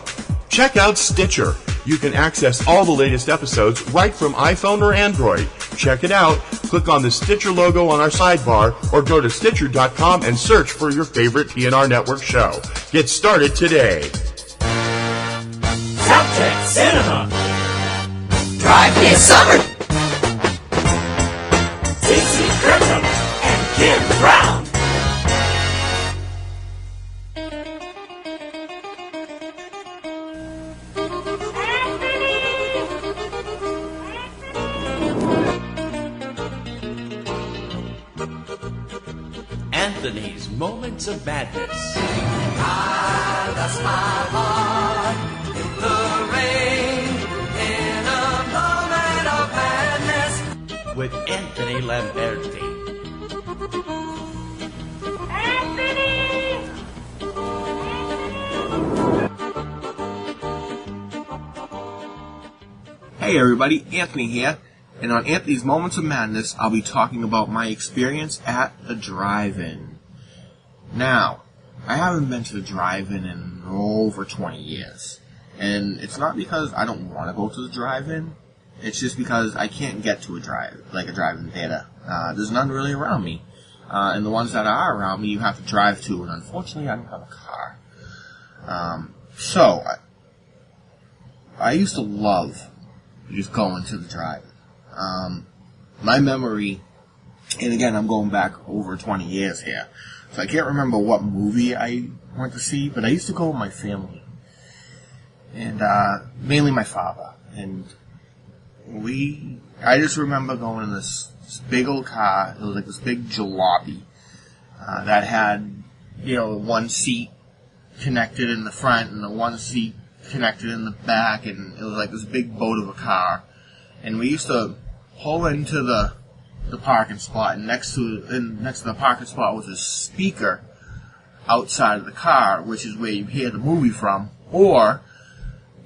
Check out Stitcher. You can access all the latest episodes right from iPhone or Android. Check it out. Click on the Stitcher logo on our sidebar or go to Stitcher.com and search for your favorite PNR Network show. Get started today. Subject Cinema. Drive this summer. Casey Kirkham and Kim Brown. Anthony's Moments of Madness. I lost my heart in the rain in a moment of madness. With Anthony Lamberti. Hey everybody, Anthony here, and on Anthony's Moments of Madness, I'll be talking about my experience at the drive-in. Now, I haven't been to the drive-in in over 20 years, and it's not because I don't want to go to the drive-in, it's just because I can't get to a drive-in theater. There's none really around me, and the ones that are around me you have to drive to, and unfortunately I don't have a car. So, I used to love just going to the drive-in. My memory, and again, I'm going back over 20 years here, so I can't remember what movie I went to see, but I used to go with my family, and mainly my father, and I just remember going in this big old car. It was like this big jalopy that had, one seat connected in the front and the one seat connected in the back, and it was like this big boat of a car. And we used to pull into the parking spot, and next to the parking spot was a speaker outside of the car, which is where you hear the movie from, or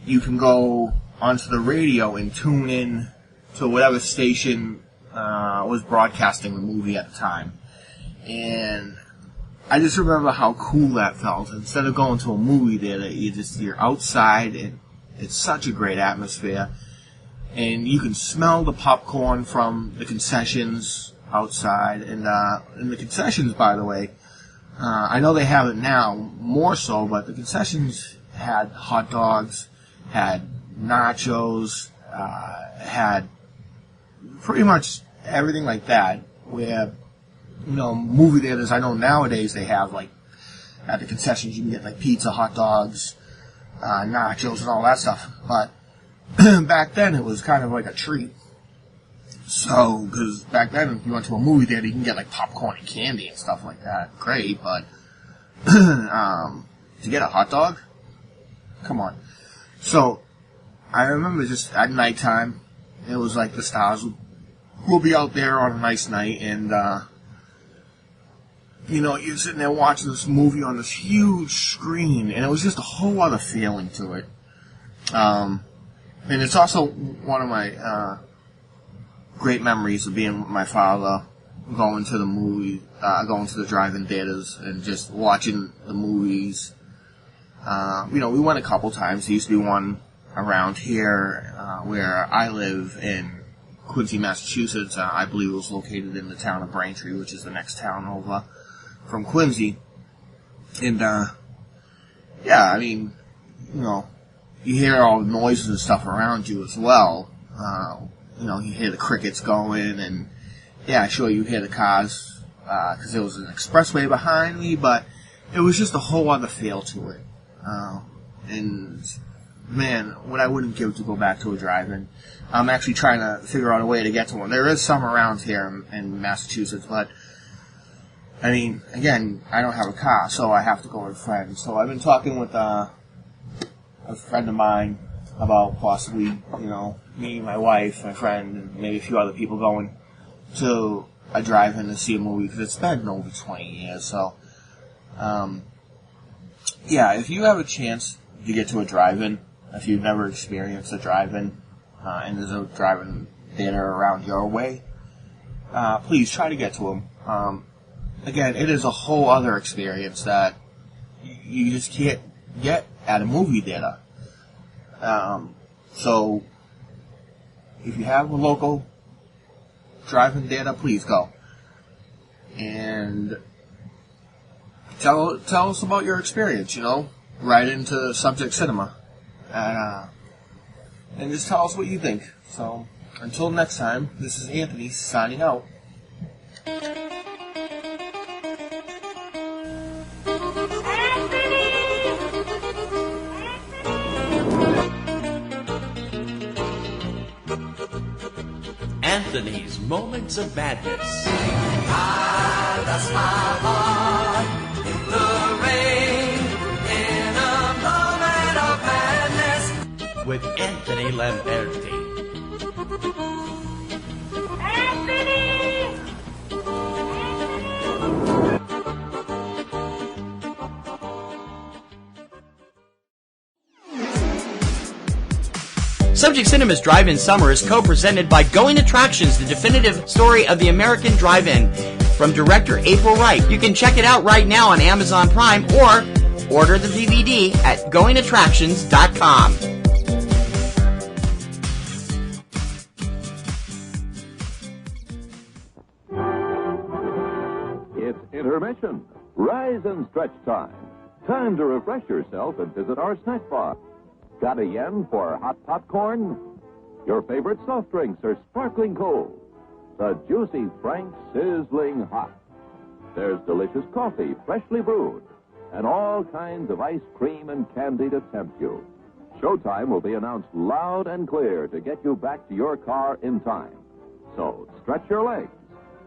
you can go onto the radio and tune in to whatever station was broadcasting the movie at the time. And I just remember how cool that felt. Instead of going to a movie theater, you're outside, and it's such a great atmosphere. And you can smell the popcorn from the concessions outside. And the concessions, by the way, I know they have it now more so, but the concessions had hot dogs, had nachos, had pretty much everything like that, where movie theaters, I know nowadays they have, like, at the concessions you can get, like, pizza, hot dogs, nachos, and all that stuff. But back then it was kind of like a treat. So, because back then if you went to a movie theater, you can get, like, popcorn and candy and stuff like that. Great, but to get a hot dog? Come on. So, I remember just at nighttime, it was like the stars will be out there on a nice night, and you're sitting there watching this movie on this huge screen, and it was just a whole other feeling to it. And it's also one of my great memories of being with my father, going to the drive-in theaters and just watching the movies. We went a couple times. There used to be one around here where I live in Quincy, Massachusetts. I believe it was located in the town of Braintree, which is the next town over from Quincy. And, you hear all the noises and stuff around you as well. You hear the crickets going, and, sure, you hear the cars, because there was an expressway behind me, but it was just a whole other feel to it. And, man, what I wouldn't give to go back to a drive-in. I'm actually trying to figure out a way to get to one. There is some around here in Massachusetts, but, again, I don't have a car, so I have to go with friends. So I've been talking with a friend of mine about possibly, me, my wife, my friend, and maybe a few other people going to a drive-in to see a movie, because it's been over 20 years, so, if you have a chance to get to a drive-in, if you've never experienced a drive-in, and there's a drive-in theater around your way, please try to get to them. Again, it is a whole other experience that, you just can't get at a movie theater. So if you have a local drive-in theater, please go. And tell us about your experience, Write into Subject Cinema. And just tell us what you think. So, until next time, this is Anthony signing out. Anthony's Moments of Madness. I lost my heart in the rain in a moment of madness. With Anthony Lamberti. Subject Cinema's Drive-In Summer is co-presented by Going Attractions, the definitive story of the American drive-in, from director April Wright. You can check it out right now on Amazon Prime or order the DVD at goingattractions.com. It's intermission. Rise and stretch time. Time to refresh yourself and visit our snack bar. Got a yen for hot popcorn? Your favorite soft drinks are sparkling cold. The juicy Frank's sizzling hot. There's delicious coffee, freshly brewed, and all kinds of ice cream and candy to tempt you. Showtime will be announced loud and clear to get you back to your car in time. So stretch your legs.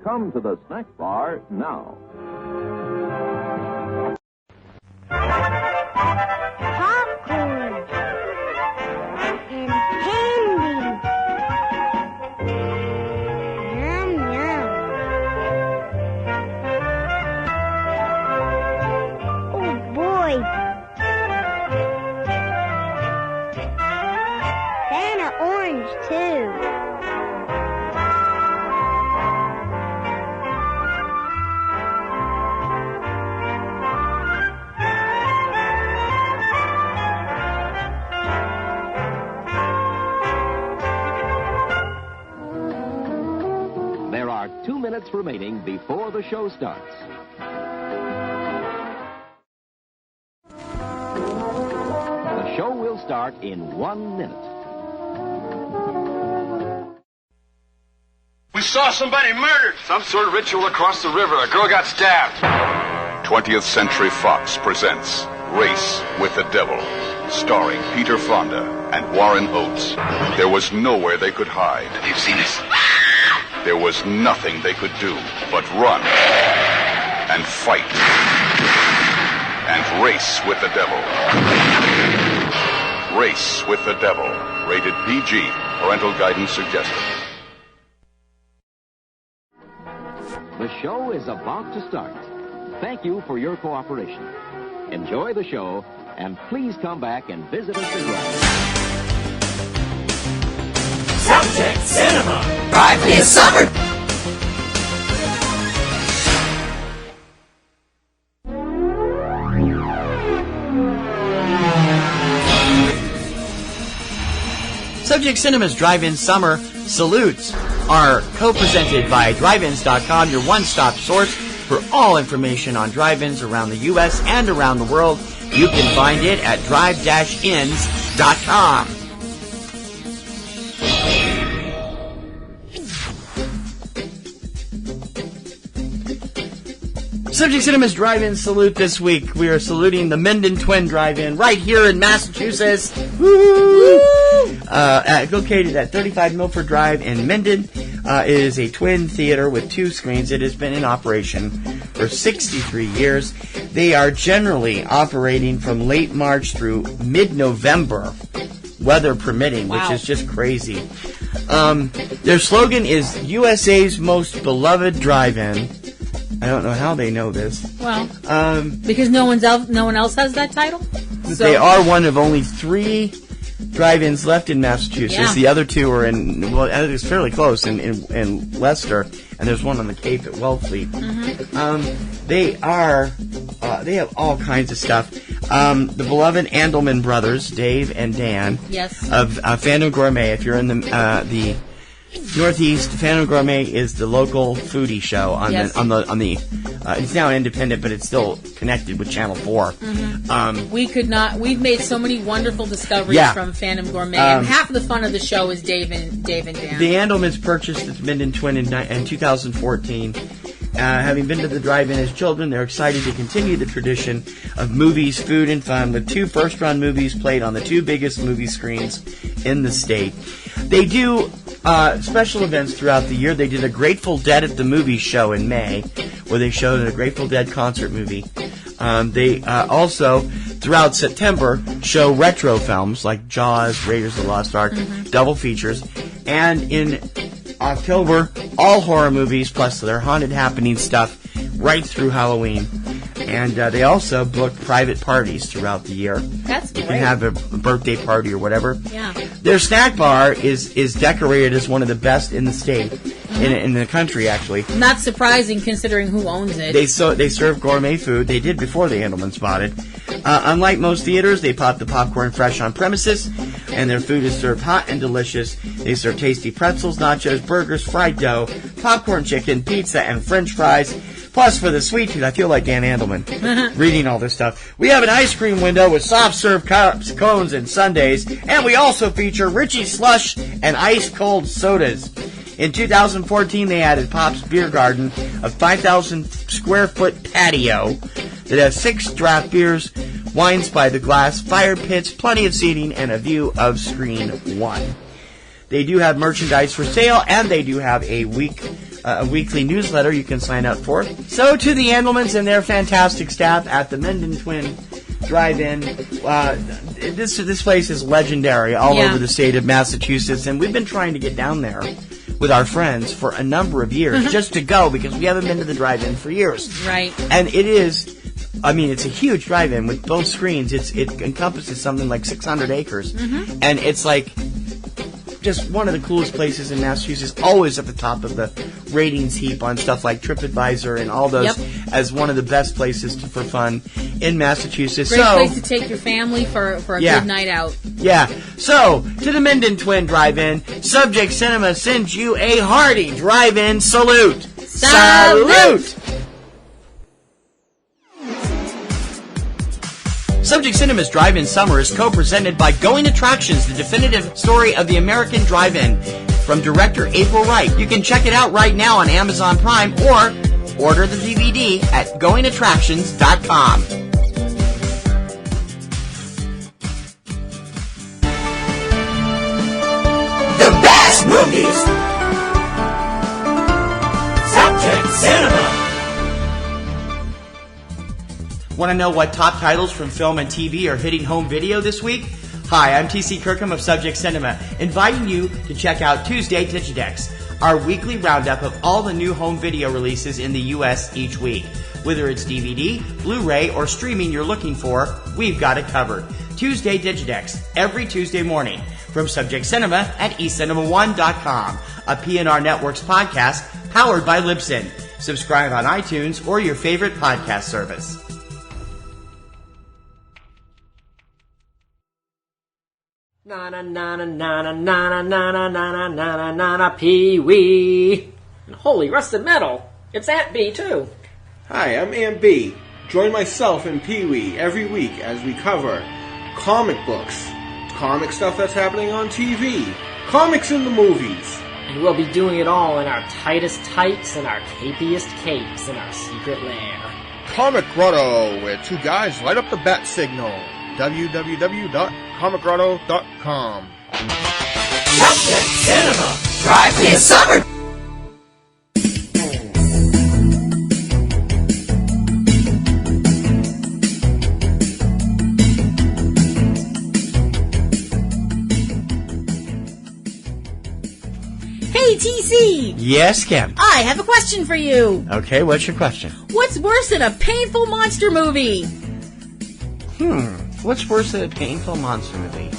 Come to the snack bar now. Popcorn and candy. Yum, yum. Oh, boy. And an orange, too. There are 2 minutes remaining before the show starts. The show will start in 1 minute. We saw somebody murdered. Some sort of ritual across the river. A girl got stabbed. 20th Century Fox presents Race with the Devil, starring Peter Fonda and Warren Oates. There was nowhere they could hide. You've seen this. There was nothing they could do but run and fight and race with the devil. Race with the Devil. Rated PG. Parental guidance suggested. The show is about to start. Thank you for your cooperation. Enjoy the show, and please come back and visit us again. Subject Cinema. Drive-In Summer. Subject Cinema's Drive-In Summer salutes are co-presented by driveins.com, your one-stop source for all information on drive-ins around the U.S. and around the world. You can find it at drive-ins.com. Subject Cinema's Drive-In Salute this week. We are saluting the Minden Twin Drive-In right here in Massachusetts. Woo! Located at 35 Milford Drive in Minden. It is a twin theater with 2 screens. It has been in operation for 63 years. They are generally operating from late March through mid-November, weather permitting, which is just crazy. Their slogan is USA's most beloved drive-in. I don't know how they know this. Well, because no one else has that title. So. They are one of only 3 drive-ins left in Massachusetts. Yeah. The other 2 are in, well, it's fairly close in Leicester, and there's one on the Cape at Wellfleet. Mm-hmm. They are they have all kinds of stuff. The beloved Andelman brothers, Dave and Dan, yes, of Fandom Gourmet. If you're in the Northeast, Fandom Gourmet is the local foodie show on the. It's now independent, but it's still connected with Channel 4. Mm-hmm. We've made so many wonderful discoveries from Fandom Gourmet, and half of the fun of the show is Dave and Dan. The Andelmans purchased the Minden Twin in 2014. Having been to the drive-in as children, they're excited to continue the tradition of movies, food, and fun with 2 first-run movies played on the 2 biggest movie screens in the state. They do special events throughout the year. They did a Grateful Dead at the Movies show in May, where they showed a Grateful Dead concert movie. They also, throughout September, show retro films like Jaws, Raiders of the Lost Ark, double features, and in October, all horror movies plus their haunted happening stuff right through Halloween. And they also book private parties throughout the year. That's great. You can have a birthday party or whatever. Yeah. Their snack bar is decorated as one of the best in the state, in the country, actually. Not surprising considering who owns it. They serve gourmet food. They did before the Andelmans bought it. Unlike most theaters, they pop the popcorn fresh on premises, and their food is served hot and delicious. They serve tasty pretzels, nachos, burgers, fried dough, popcorn chicken, pizza, and French fries. Plus, for the sweet tooth, I feel like Dan Andelman reading all this stuff. We have an ice cream window with soft serve cups, cones, and sundaes, and we also feature Richie Slush and ice cold sodas. In 2014, they added Pop's Beer Garden, a 5,000 square foot patio that has 6 draft beers, wines by the glass, fire pits, plenty of seating, and a view of Screen 1. They do have merchandise for sale, and they do have a weekly newsletter you can sign up for. So to the Andelmans and their fantastic staff at the Minden Twin Drive-In, this place is legendary all over the state of Massachusetts, and we've been trying to get down there with our friends for a number of years just to go, because we haven't been to the drive-in for years. Right. And it is, I mean, it's a huge drive-in with both screens. It encompasses something like 600 acres. And it's like just one of the coolest places in Massachusetts, always at the top of the ratings heap on stuff like TripAdvisor and all those as one of the best places for fun in Massachusetts. Great place to take your family for a good night out. Yeah. So, to the Minden Twin Drive-In, Subject Cinema sends you a hearty drive-in salute. Salute! Subject Cinema's Drive-In Summer is co-presented by Going Attractions, the definitive story of the American drive-in, from director April Wright. You can check it out right now on Amazon Prime or order the DVD at goingattractions.com. The best movies! Subject Cinema! Want to know what top titles from film and TV are hitting home video this week? Hi, I'm TC Kirkham of Subject Cinema, inviting you to check out Tuesday Digidex, our weekly roundup of all the new home video releases in the U.S. each week. Whether it's DVD, Blu-ray, or streaming you're looking for, we've got it covered. Tuesday Digidex, every Tuesday morning, from Subject Cinema at eCinemaOne.com, a PNRNetworks podcast powered by Libsyn. Subscribe on iTunes or your favorite podcast service. Na na na na na na na na na na na na na na Pee-wee. And holy rusted metal, it's Aunt B too. Hi, I'm Aunt B. Join myself and Pee-wee every week as we cover comic books, comic stuff that's happening on TV, comics in the movies. And we'll be doing it all in our tightest tights and our capiest capes in our secret lair. Comic Grotto, where 2 guys light up the bat signal. www.comicgrotto.com. Subject Cinema! Drive-in Summer! Hey, TC! Yes, Kim? I have a question for you. Okay, what's your question? What's worse than a painful monster movie? What's worse than a painful monster movie?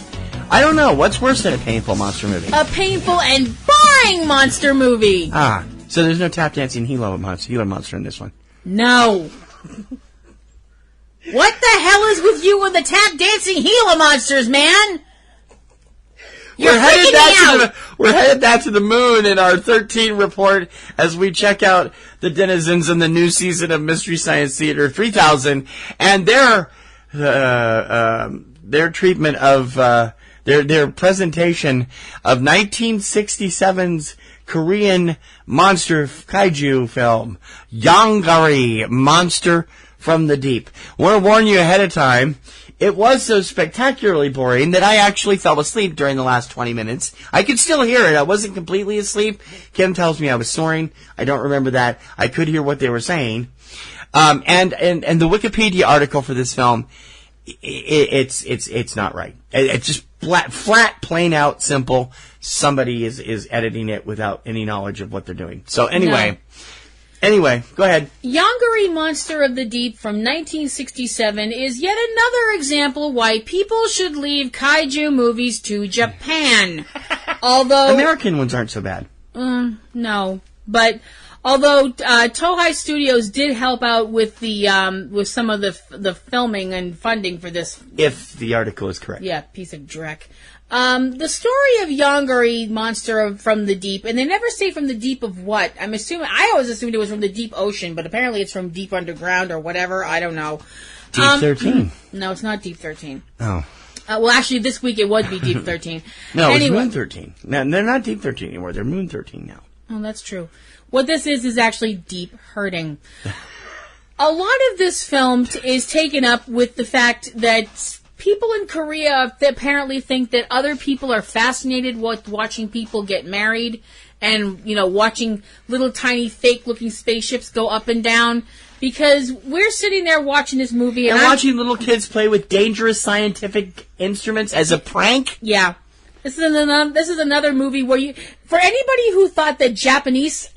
I don't know. What's worse than a painful monster movie? A painful and boring monster movie. So there's no tap dancing Gila monster in this one. No. What the hell is with you and the tap dancing Gila monsters, man? You're freaking me out. We're headed back to the moon in our 13 report as we check out the denizens in the new season of Mystery Science Theater 3000 and their treatment of their presentation of 1967's Korean monster kaiju film, Yongari, Monster from the Deep. I want to warn you ahead of time, it was so spectacularly boring that I actually fell asleep during the last 20 minutes. I could still hear it. I wasn't completely asleep. Kim tells me I was snoring. I don't remember that. I could hear what they were saying. And the Wikipedia article for this film, it's not right. It's just flat, plain out, simple. Somebody is editing it without any knowledge of what they're doing. So anyway, go ahead. Yongari Monster of the Deep from 1967 is yet another example why people should leave kaiju movies to Japan. Although American ones aren't so bad. No, but although Tohai Studios did help out with the with some of the filming and funding for this, if the article is correct. Yeah, piece of dreck. The story of Yongari Monster from the Deep, and they never say from the deep of what. I always assumed it was from the deep ocean, but apparently it's from deep underground or whatever. I don't know. Deep 13. No, it's not Deep 13. Oh. Well, actually, this week it would be Deep 13. No, it's Moon 13. No, they're not Deep 13 anymore. They're Moon 13 now. Oh, that's true. What this is actually deep hurting. A lot of this film is taken up with the fact that people in Korea apparently think that other people are fascinated with watching people get married and, watching little tiny fake-looking spaceships go up and down. Because we're sitting there watching this movie and watching little kids play with dangerous scientific instruments as a prank? Yeah. This is another movie where for anybody who thought that Japanese...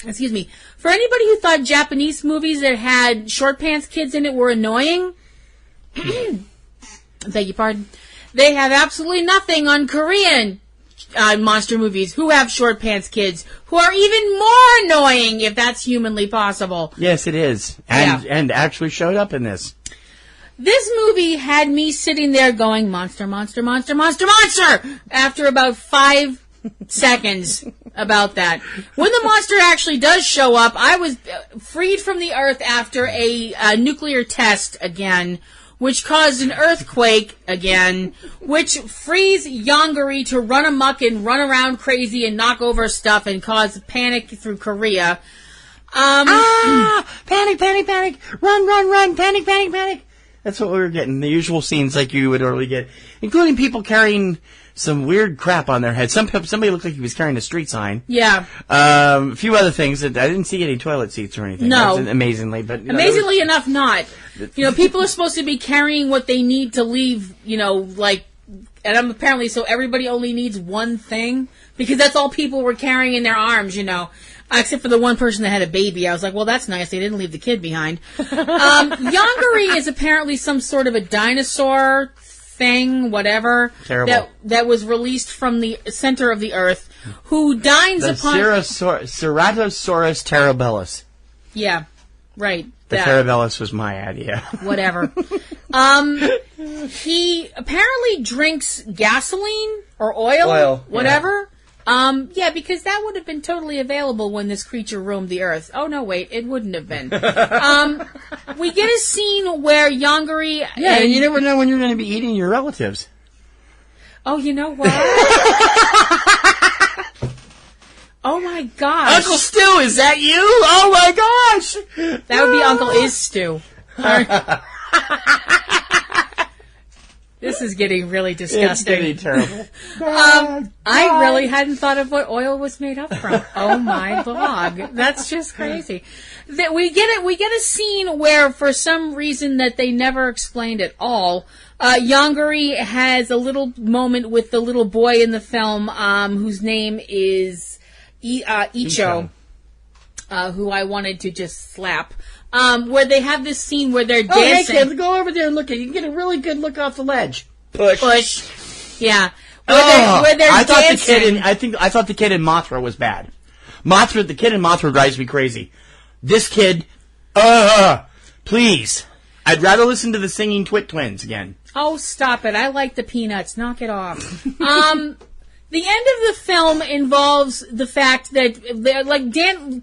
excuse me. For anybody who thought Japanese movies that had short pants kids in it were annoying... beg your pardon. They have absolutely nothing on Korean monster movies who have short pants kids who are even more annoying if that's humanly possible. Yes, it is. And actually showed up in this. This movie had me sitting there going, monster, monster, monster, monster, monster, after about 5 seconds about that. When the monster actually does show up, I was freed from the earth after a nuclear test again, which caused an earthquake again, which frees Yongari to run amok and run around crazy and knock over stuff and cause panic through Korea. Panic, panic, panic, run, run, run, panic, panic, panic. That's what we were getting, the usual scenes like you would normally get, including people carrying some weird crap on their head. Somebody looked like he was carrying a street sign. Yeah. A few other things. I didn't see any toilet seats or anything. No. Amazingly. But amazingly enough, not. People are supposed to be carrying what they need to leave, and apparently so everybody only needs one thing, because that's all people were carrying in their arms, except for the one person that had a baby. I was like, well, that's nice. They didn't leave the kid behind. Yongari is apparently some sort of a dinosaur thing, whatever. Terrible. That was released from the center of the earth, who dines upon... Ceratosaurus terribilis. Yeah, right. The terribilis was my idea. Whatever. He apparently drinks gasoline or oil. Whatever. Yeah. Because that would have been totally available when this creature roamed the earth. Oh, no, wait, it wouldn't have been. We get a scene where Yongari... Yeah, and you never know when you're going to be eating your relatives. Oh, you know what? Oh, my gosh. Uncle Stu, is that you? Oh, my gosh. That would be Uncle Is Stu. This is getting really disgusting. It's getting terrible. I really hadn't thought of what oil was made up from. Oh my log. That's just crazy. We get a scene where, for some reason that they never explained at all, Yongari has a little moment with the little boy in the film, whose name is Icho, who I wanted to just slap. Where they have this scene where they're dancing. Hey kids, go over there and look at it. You can get a really good look off the ledge. Push. Yeah. Where they're dancing. I thought the kid in Mothra was bad. The kid in Mothra drives me crazy. This kid, please. I'd rather listen to the singing Twit Twins again. Oh, stop it. I like the Peanuts. Knock it off. The end of the film involves the fact that, like,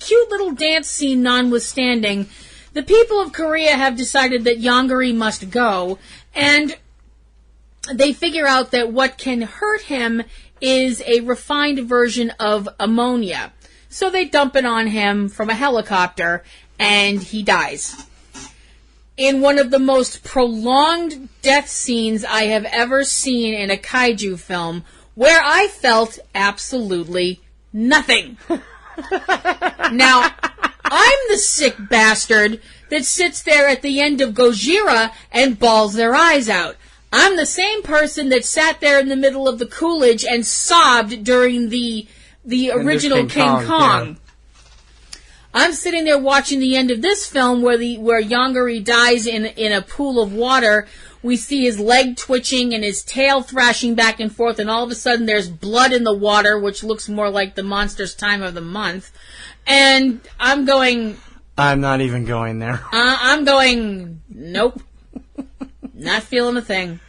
cute little dance scene notwithstanding, the people of Korea have decided that Yongari must go, and they figure out that what can hurt him is a refined version of ammonia. So they dump it on him from a helicopter, and he dies. In one of the most prolonged death scenes I have ever seen in a kaiju film, where I felt absolutely nothing. Now, I'm the sick bastard that sits there at the end of Gojira and bawls their eyes out. I'm the same person that sat there in the middle of the Coolidge and sobbed during the original King Kong. Yeah. I'm sitting there watching the end of this film where Yongari dies in a pool of water. We see his leg twitching and his tail thrashing back and forth, and all of a sudden there's blood in the water, which looks more like the monster's time of the month. And I'm going... I'm not even going there. I'm going, nope. Not feeling a thing.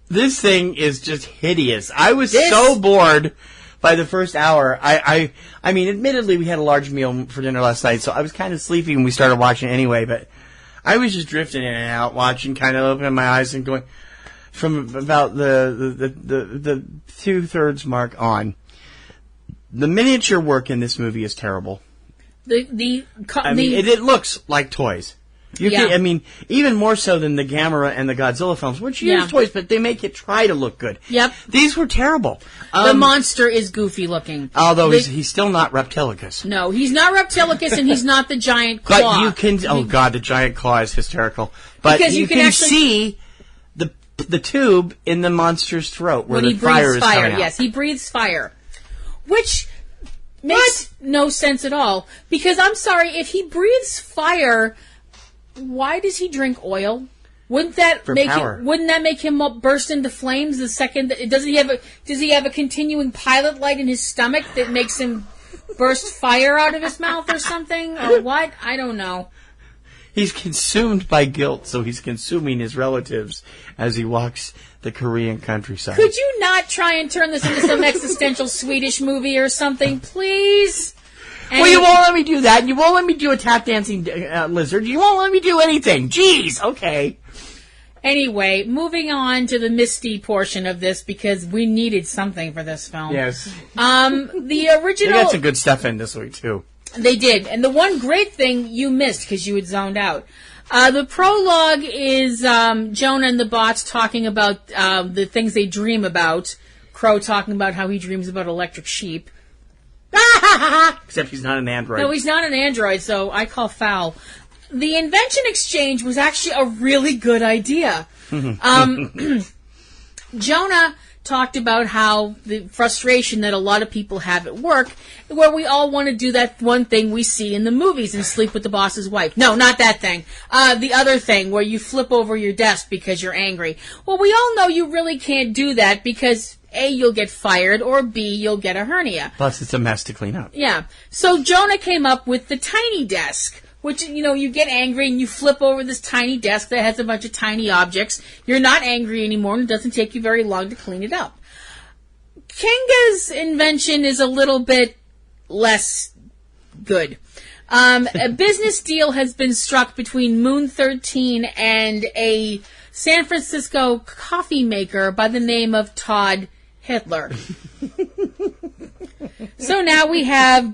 This thing is just hideous. I was so bored by the first hour. I mean, admittedly, we had a large meal for dinner last night, so I was kind of sleepy when we started watching anyway, but I was just drifting in and out, watching, kind of opening my eyes and going from about the 2/3 mark on. The miniature work in this movie is terrible. It looks like toys. I mean, even more so than the Gamera and the Godzilla films, which use toys, but they make it try to look good. Yep. These were terrible. The monster is goofy looking. Although he's still not Reptilicus. No, he's not Reptilicus, and he's not the giant claw. But you can... Oh, God, the giant claw is hysterical. But you can actually see the tube in the monster's throat where the fire is coming out. Yes, he breathes fire. Which makes no sense at all. Because, I'm sorry, if he breathes fire... Why does he drink oil? Wouldn't that make him burst into flames the second? Does he have a continuing pilot light in his stomach that makes him burst fire out of his mouth or something? Or what? I don't know. He's consumed by guilt, so he's consuming his relatives as he walks the Korean countryside. Could you not try and turn this into some existential Swedish movie or something, please? Well, you won't let me do that. You won't let me do a tap dancing lizard. You won't let me do anything. Jeez, okay. Anyway, moving on to the Misty portion of this because we needed something for this film. Yes. The original... They got some good stuff in this week, too. They did. And the one great thing you missed because you had zoned out. The prologue is Jonah and the bots talking about the things they dream about. Crow talking about how he dreams about electric sheep. Except he's not an android. No, he's not an android, so I call foul. The invention exchange was actually a really good idea. Jonah talked about how the frustration that a lot of people have at work, where we all want to do that one thing we see in the movies and sleep with the boss's wife. No, not that thing. The other thing where you flip over your desk because you're angry. Well, we all know you really can't do that because... A, you'll get fired, or B, you'll get a hernia. Plus, it's a mess to clean up. Yeah. So Jonah came up with the tiny desk, which, you get angry and you flip over this tiny desk that has a bunch of tiny objects. You're not angry anymore, and it doesn't take you very long to clean it up. Kinga's invention is a little bit less good. A business deal has been struck between Moon 13 and a San Francisco coffee maker by the name of Todd Hitler. So now we have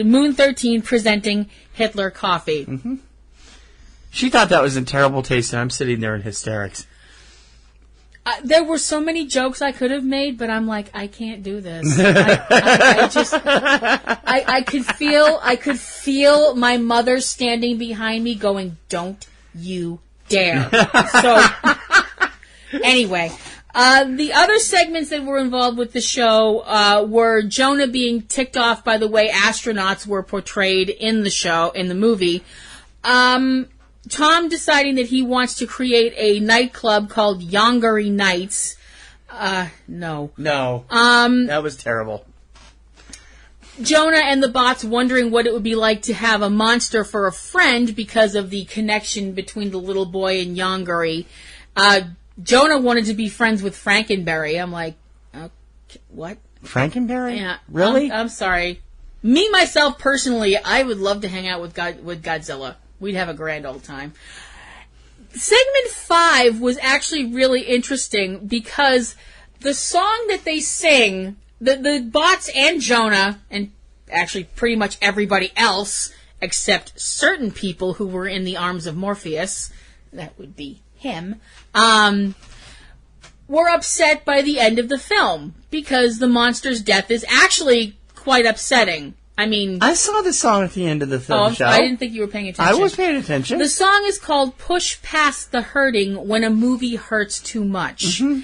Moon 13 presenting Hitler coffee. Mm-hmm. She thought that was in terrible taste, and I'm sitting there in hysterics. There were so many jokes I could have made, but I'm like, I can't do this. I could feel my mother standing behind me going, "Don't you dare." So, anyway, the other segments that were involved with the show were Jonah being ticked off by the way astronauts were portrayed in the movie. Tom deciding that he wants to create a nightclub called Yongari Nights. No. That was terrible. Jonah and the bots wondering what it would be like to have a monster for a friend because of the connection between the little boy and Yongari. Jonah wanted to be friends with Frankenberry. I'm like, okay, what? Frankenberry? Yeah. Really? I'm sorry. Me, myself, personally, I would love to hang out with Godzilla. We'd have a grand old time. Segment 5 was actually really interesting because the song that they sing, the bots and Jonah, and actually pretty much everybody else, except certain people who were in the arms of Morpheus, that would be him, were upset by the end of the film because the monster's death is actually quite upsetting. I mean, I saw the song at the end of the film show. I didn't think you were paying attention. I was paying attention. The song is called Push Past the Hurting When a Movie Hurts Too Much. Mm-hmm.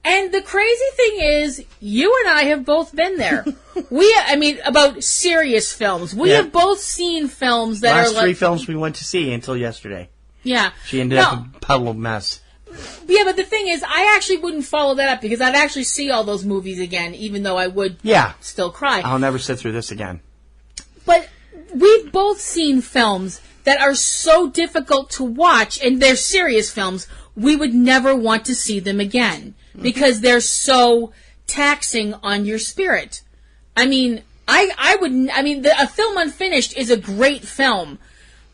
And the crazy thing is, you and I have both been there. About serious films. We have both seen films that Last are like... 3 films we went to see until yesterday. Yeah. She ended up a puddle of mess. Yeah, but the thing is, I actually wouldn't follow that up because I'd actually see all those movies again, even though I would still cry. I'll never sit through this again. But we've both seen films that are so difficult to watch, and they're serious films, we would never want to see them again because they're so taxing on your spirit. I mean, a film Unfinished is a great film.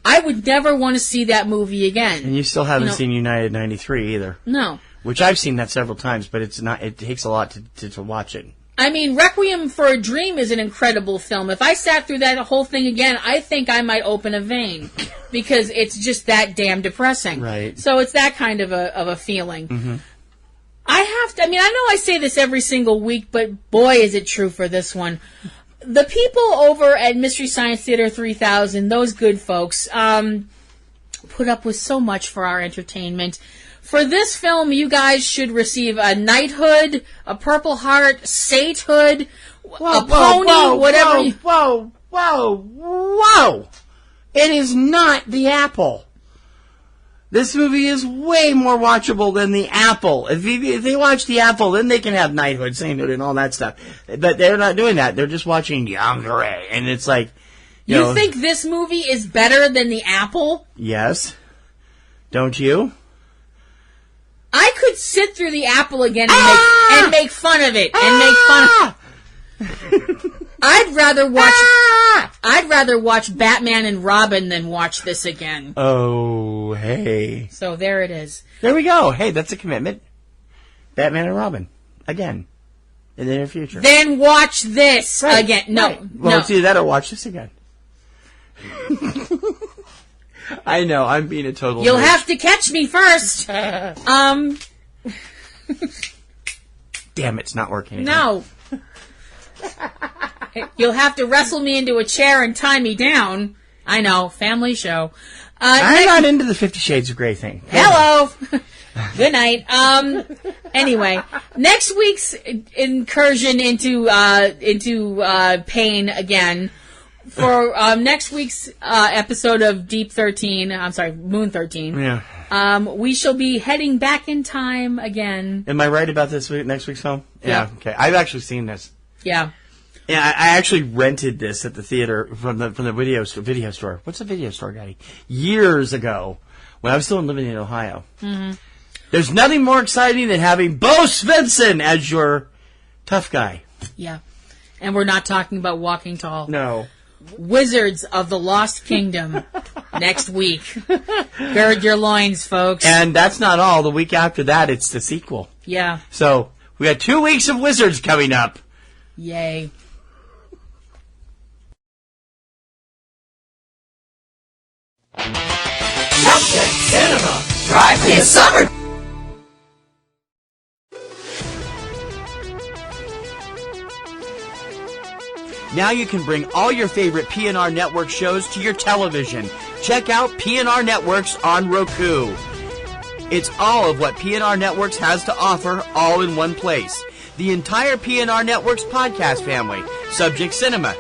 I would never want to see that movie again. And you still haven't seen United 93 either. No. Which I've seen that several times, but it takes a lot to watch it. I mean, Requiem for a Dream is an incredible film. If I sat through that whole thing again, I think I might open a vein because it's just that damn depressing. Right. So it's that kind of a feeling. Mm-hmm. I know I say this every single week, but boy, is it true for this one. The people over at Mystery Science Theater 3000, those good folks, put up with so much for our entertainment. For this film, you guys should receive a knighthood, a Purple Heart, sainthood, a pony, whatever. Whoa! It is not The Apple. This movie is way more watchable than The Apple. If they watch The Apple, then they can have knighthood, sainthood, and all that stuff. But they're not doing that. They're just watching Yongare, and it's like, you think this movie is better than The Apple? Yes. Don't you? I could sit through The Apple again and make fun of it I'd rather watch Batman and Robin than watch this again. Oh, hey. So there it is. There we go. Hey, that's a commitment. Batman and Robin again in the near future. Then watch this again. No, right. Well, it's either that or watch this again. I know, I'm being a total You'll nerd. have to catch me first. Damn, it's not working again. No. You'll have to wrestle me into a chair and tie me down. I know, family show. I'm not into the 50 Shades of Grey thing. Hello. Good night. Anyway, next week's incursion into pain again. For next week's episode of Moon 13. Yeah. We shall be heading back in time again. Am I right about next week's film? Yeah. Okay. I've actually seen this. Yeah. Yeah, I actually rented this at the theater from the video store. What's a video store, Daddy? Years ago, when I was still living in Ohio. Mm-hmm. There's nothing more exciting than having Bo Svensson as your tough guy. Yeah. And we're not talking about Walking Tall. No. Wizards of the Lost Kingdom next week. Gird your loins, folks. And that's not all. The week after that, it's the sequel. Yeah. So we got 2 weeks of Wizards coming up. Yay. Subject Cinema. Drive me a summer. Now you can bring all your favorite PNR Network shows to your television. Check out PNR Networks on Roku. It's all of what PNR Networks has to offer, all in one place. The entire PNR Networks podcast family. Subject Cinema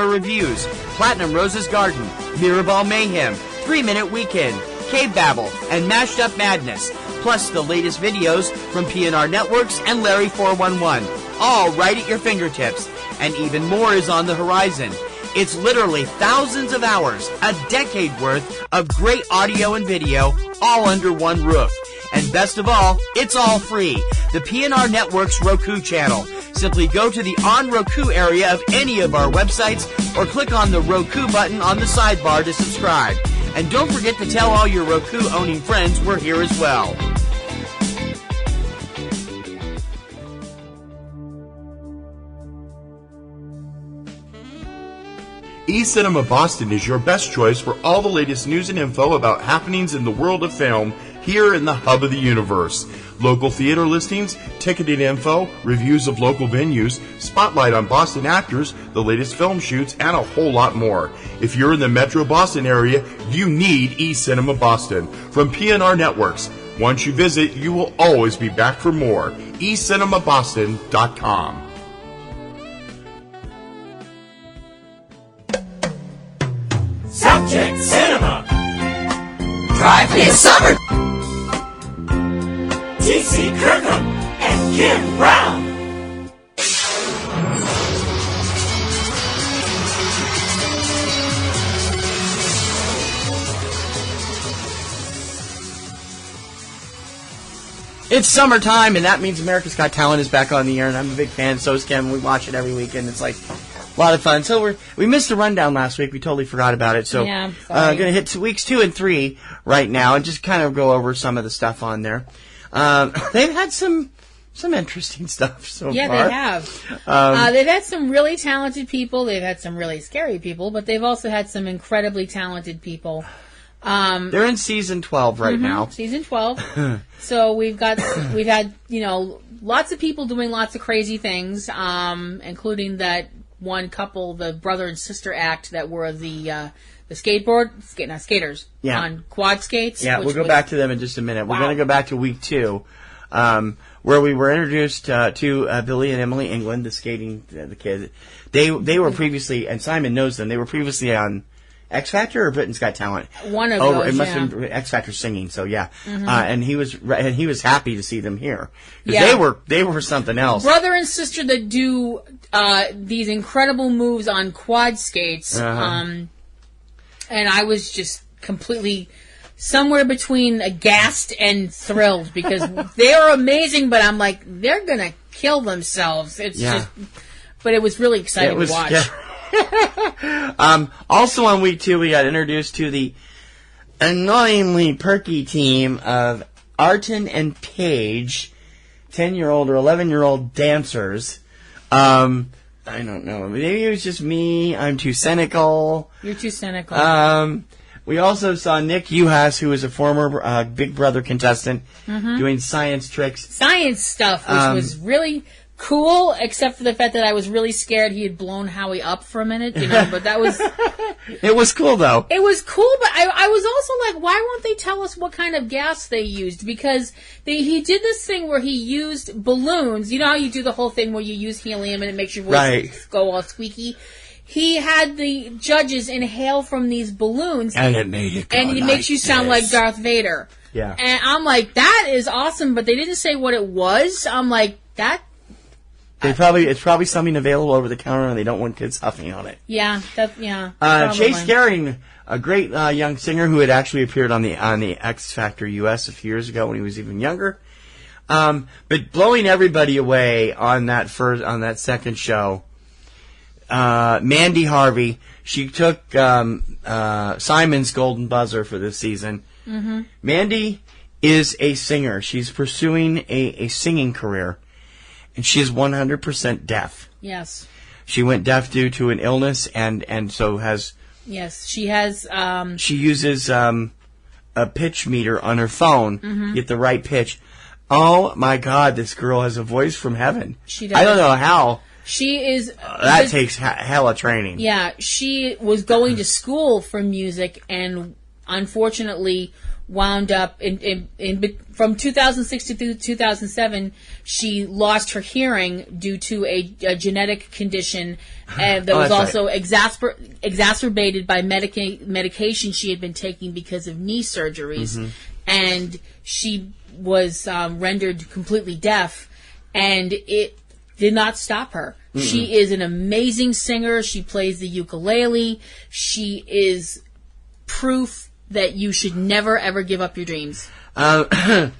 Reviews, Platinum Rose's Garden, Mirrorball Mayhem, 3-Minute Weekend, Cavebabble, and Mashed Up Madness. Plus the latest videos from PNR Networks and Larry 411. All right at your fingertips. and even more is on the horizon. It's literally thousands of hours, a decade worth of great audio and video, all under one roof. And best of all, it's all free. The PNRNetworks Roku channel. Simply go to the On Roku area of any of our websites or click on the Roku button on the sidebar to subscribe. And don't forget to tell all your Roku-owning friends we're here as well. eCinemaBoston is your best choice for all the latest news and info about happenings in the world of film here in the hub of the universe. Local theater listings, ticketing info, reviews of local venues, spotlight on Boston actors, the latest film shoots, and a whole lot more. If you're in the Metro Boston area, you need eCinemaBoston from PNRNetworks. Once you visit, you will always be back for more. eCinemaBoston.com. Subject Cinema. Drive this summer. T.C. Kirkham and Kim Brown. It's summertime, and that means America's Got Talent is back on the air, and I'm a big fan. So is Kim. We watch it every weekend. It's like a lot of fun. So we missed the rundown last week. We totally forgot about it. So yeah, going to hit weeks 2 and 3 right now, and just kind of go over some of the stuff on there. They've had some interesting stuff so far. Yeah, they have. They've had some really talented people. They've had some really scary people, but they've also had some incredibly talented people. They're in season 12 right now. Season 12. So we've had lots of people doing lots of crazy things, including that one couple, the brother and sister act that were the skaters on quad skates. Yeah, we'll go back to them in just a minute. We're going to go back to week 2, where we were introduced to Billy and Emily England, the kids. They were previously, and Simon knows them. They were previously on X Factor or Britain's Got Talent. One of those. It must have been X Factor singing. So yeah, and he was happy to see them here because they were something else. Brother and sister that do these incredible moves on quad skates. And I was just completely somewhere between aghast and thrilled because they're amazing, but I'm like, they're going to kill themselves. It's just, but it was really exciting to watch. Also on week 2, we got introduced to the annoyingly perky team of Arton and Paige, 10-year-old or 11-year-old dancers. I don't know. Maybe it was just me. I'm too cynical. You're too cynical. We also saw Nick Uhas, who was a former Big Brother contestant, doing science tricks. Science stuff, which was really cool, except for the fact that I was really scared he had blown Howie up for a minute, but that was... It was cool, though. It was cool, but I was also like, why won't they tell us what kind of gas they used? Because he did this thing where he used balloons. You know how you do the whole thing where you use helium and it makes your voice go all squeaky? He had the judges inhale from these balloons. And it made it go and it makes you sound like Darth Vader. Yeah. And I'm like, that is awesome, but they didn't say what it was. I'm like, that... It's probably something available over the counter, and they don't want kids huffing on it. Yeah, Chase Garing, a great young singer who had actually appeared on the X Factor US a few years ago when he was even younger, but blowing everybody away on that second show. Mandy Harvey, she took Simon's golden buzzer for this season. Mandy is a singer. She's pursuing a singing career. And she is 100% deaf. Yes. She went deaf due to an illness, and so has... Yes, she has... She uses a pitch meter on her phone to get the right pitch. Oh, my God, this girl has a voice from heaven. She does. I don't know how. She is... that takes hella training. Yeah, she was going to school for music, and unfortunately... wound up from 2006 to 2007. She lost her hearing due to a genetic condition that was also exacerbated by medication she had been taking because of knee surgeries, and she was rendered completely deaf, and it did not stop her. She is an amazing singer. She plays the ukulele. She is proof that you should never, ever give up your dreams. The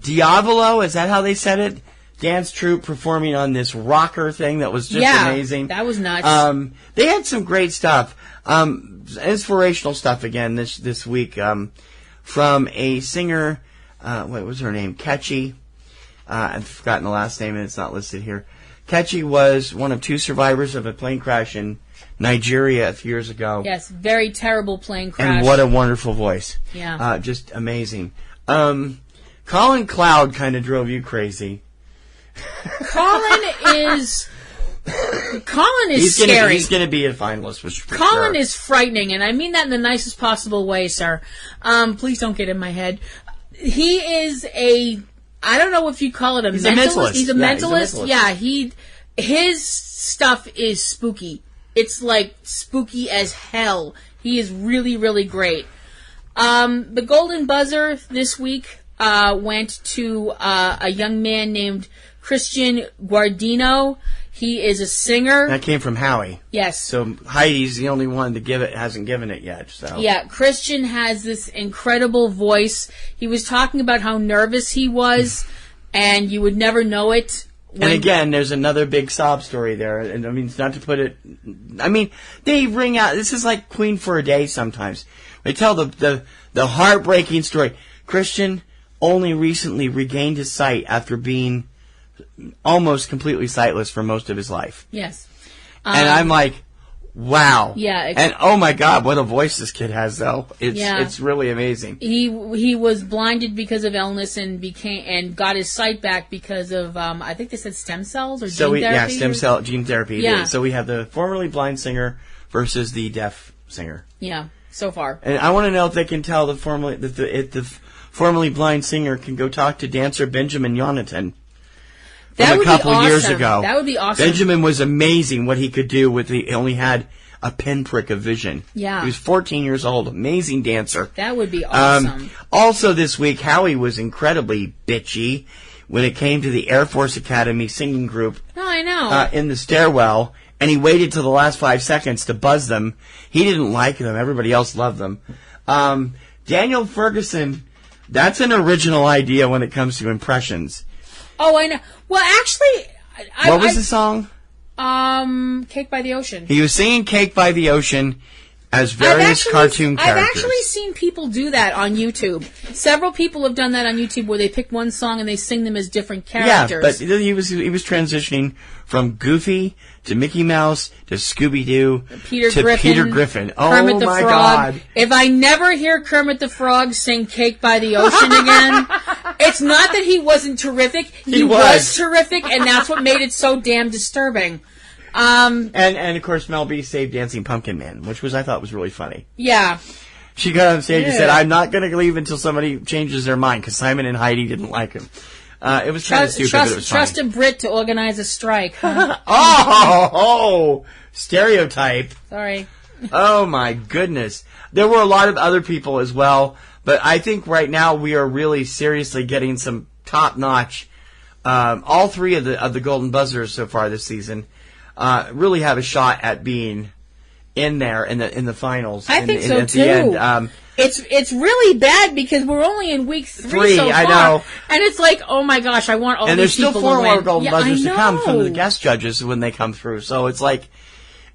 Diavolo, is that how they said it? Dance troupe performing on this rocker thing that was just amazing. That was nuts. They had some great stuff. Inspirational stuff again this week from a singer. What was her name? Ketchy. I've forgotten the last name and it's not listed here. Ketchy was one of 2 survivors of a plane crash in Nigeria a few years ago. Yes, very terrible plane crash. And what a wonderful voice. Yeah. Just amazing. Colin Cloud kind of drove you crazy. Colin is scary. He's going to be a finalist for sure. Colin is frightening, and I mean that in the nicest possible way, sir. Please don't get in my head. He is I don't know if you call it a mentalist. He's a mentalist. Yeah, his stuff is spooky. It's like spooky as hell. He is really, really great. The Golden Buzzer this week went to a young man named Christian Guardino. He is a singer. That came from Howie. Yes. So Heidi's the only one to give it, hasn't given it yet. So yeah, Christian has this incredible voice. He was talking about how nervous he was, and you would never know it. And again, there's another big sob story there. And I mean, it's not to put it. I mean, they ring out. This is like Queen for a Day. Sometimes they tell the heartbreaking story. Christian only recently regained his sight after being almost completely sightless for most of his life. Yes. And I'm like, wow. Yeah. And oh my God, what a voice this kid has, though. It's really amazing. He was blinded because of illness and got his sight back because of I think they said stem cells or gene therapy. Yeah, gene therapy. Yeah. So we have the formerly blind singer versus the deaf singer. Yeah. So far. And I want to know if they can tell the formerly blind singer can go talk to dancer Benjamin Yonatan. That would a couple be awesome. years ago. That would be awesome. Benjamin was amazing what he could do he only had a pinprick of vision. Yeah. He was 14 years old. Amazing dancer. That would be awesome. Also this week, Howie was incredibly bitchy when it came to the Air Force Academy singing group. Oh, I know. In the stairwell, and he waited till the last 5 seconds to buzz them. He didn't like them. Everybody else loved them. Daniel Ferguson, that's an original idea when it comes to impressions. Oh, I know. Well, actually... What was the song? Cake by the Ocean. He was singing Cake by the Ocean as various cartoon characters. I've actually seen people do that on YouTube. Several people have done that on YouTube where they pick one song and they sing them as different characters. Yeah, but he was transitioning from Goofy to Mickey Mouse to Scooby-Doo to Peter Griffin. Oh, Kermit the my Frog. God. If I never hear Kermit the Frog sing Cake by the Ocean again, it's not that he wasn't terrific. He was terrific, and that's what made it so damn disturbing. And of course Mel B saved Dancing Pumpkin Man, which I thought was really funny. Yeah. She got on stage and said, "I'm not going to leave until somebody changes their mind," because Simon and Heidi didn't like him. It was kind of stupid, but it was funny. Trust a Brit to organize a strike. Huh? Oh, stereotype. Sorry. Oh my goodness. There were a lot of other people as well, but I think right now we are really seriously getting some top-notch. All 3 of the Golden Buzzers so far this season really have a shot at being in there in the finals. I think so at too. The end. It's really bad because we're only in week 3 so far. I know. And it's like, oh my gosh, I want all and these people to win. And there's still 4 more Golden Buzzers to come from the guest judges when they come through. So it's like,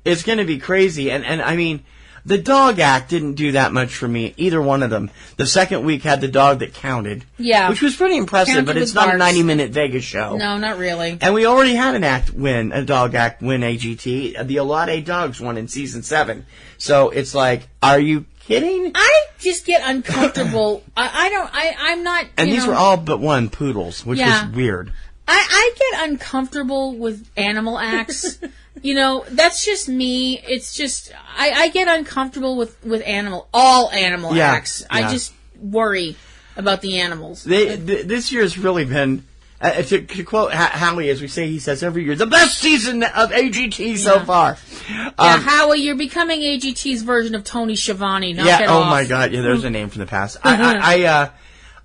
it's going to be crazy. And I mean, the dog act didn't do that much for me, either one of them. The second week had the dog that counted. Yeah. Which was pretty impressive, but it's not a 90-minute Vegas show. No, not really. And we already had a dog act win AGT. The Alade Dogs won in season 7. So it's like, are you kidding? I just get uncomfortable. I'm not. And these were all but one poodles, which was weird. I get uncomfortable with animal acts. That's just me. It's just I get uncomfortable with all animal acts. I just worry about the animals. This year's really been, to quote Howie, as we say, he says every year, the best season of AGT so far. Howie, you're becoming AGT's version of Tony Schiavone. Knock it off. My God, there's a name from the past. I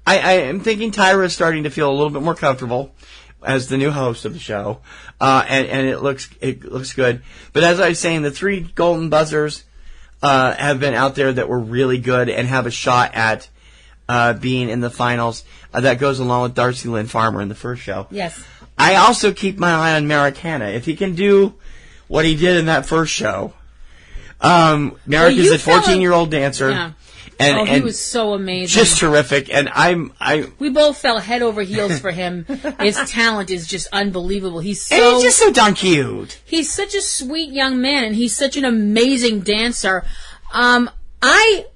am thinking Tyra is starting to feel a little bit more comfortable. as the new host of the show, and it looks good. But as I was saying, the 3 golden buzzers have been out there that were really good and have a shot at being in the finals. That goes along with Darcy Lynn Farmer in the first show. Yes. I also keep my eye on Merrick-Hanna. If he can do what he did in that first show. Merrick is a 14-year-old dancer. Yeah. And he was so amazing. Just terrific. And we both fell head over heels for him. His talent is just unbelievable. He's just so darn cute. He's such a sweet young man, and he's such an amazing dancer.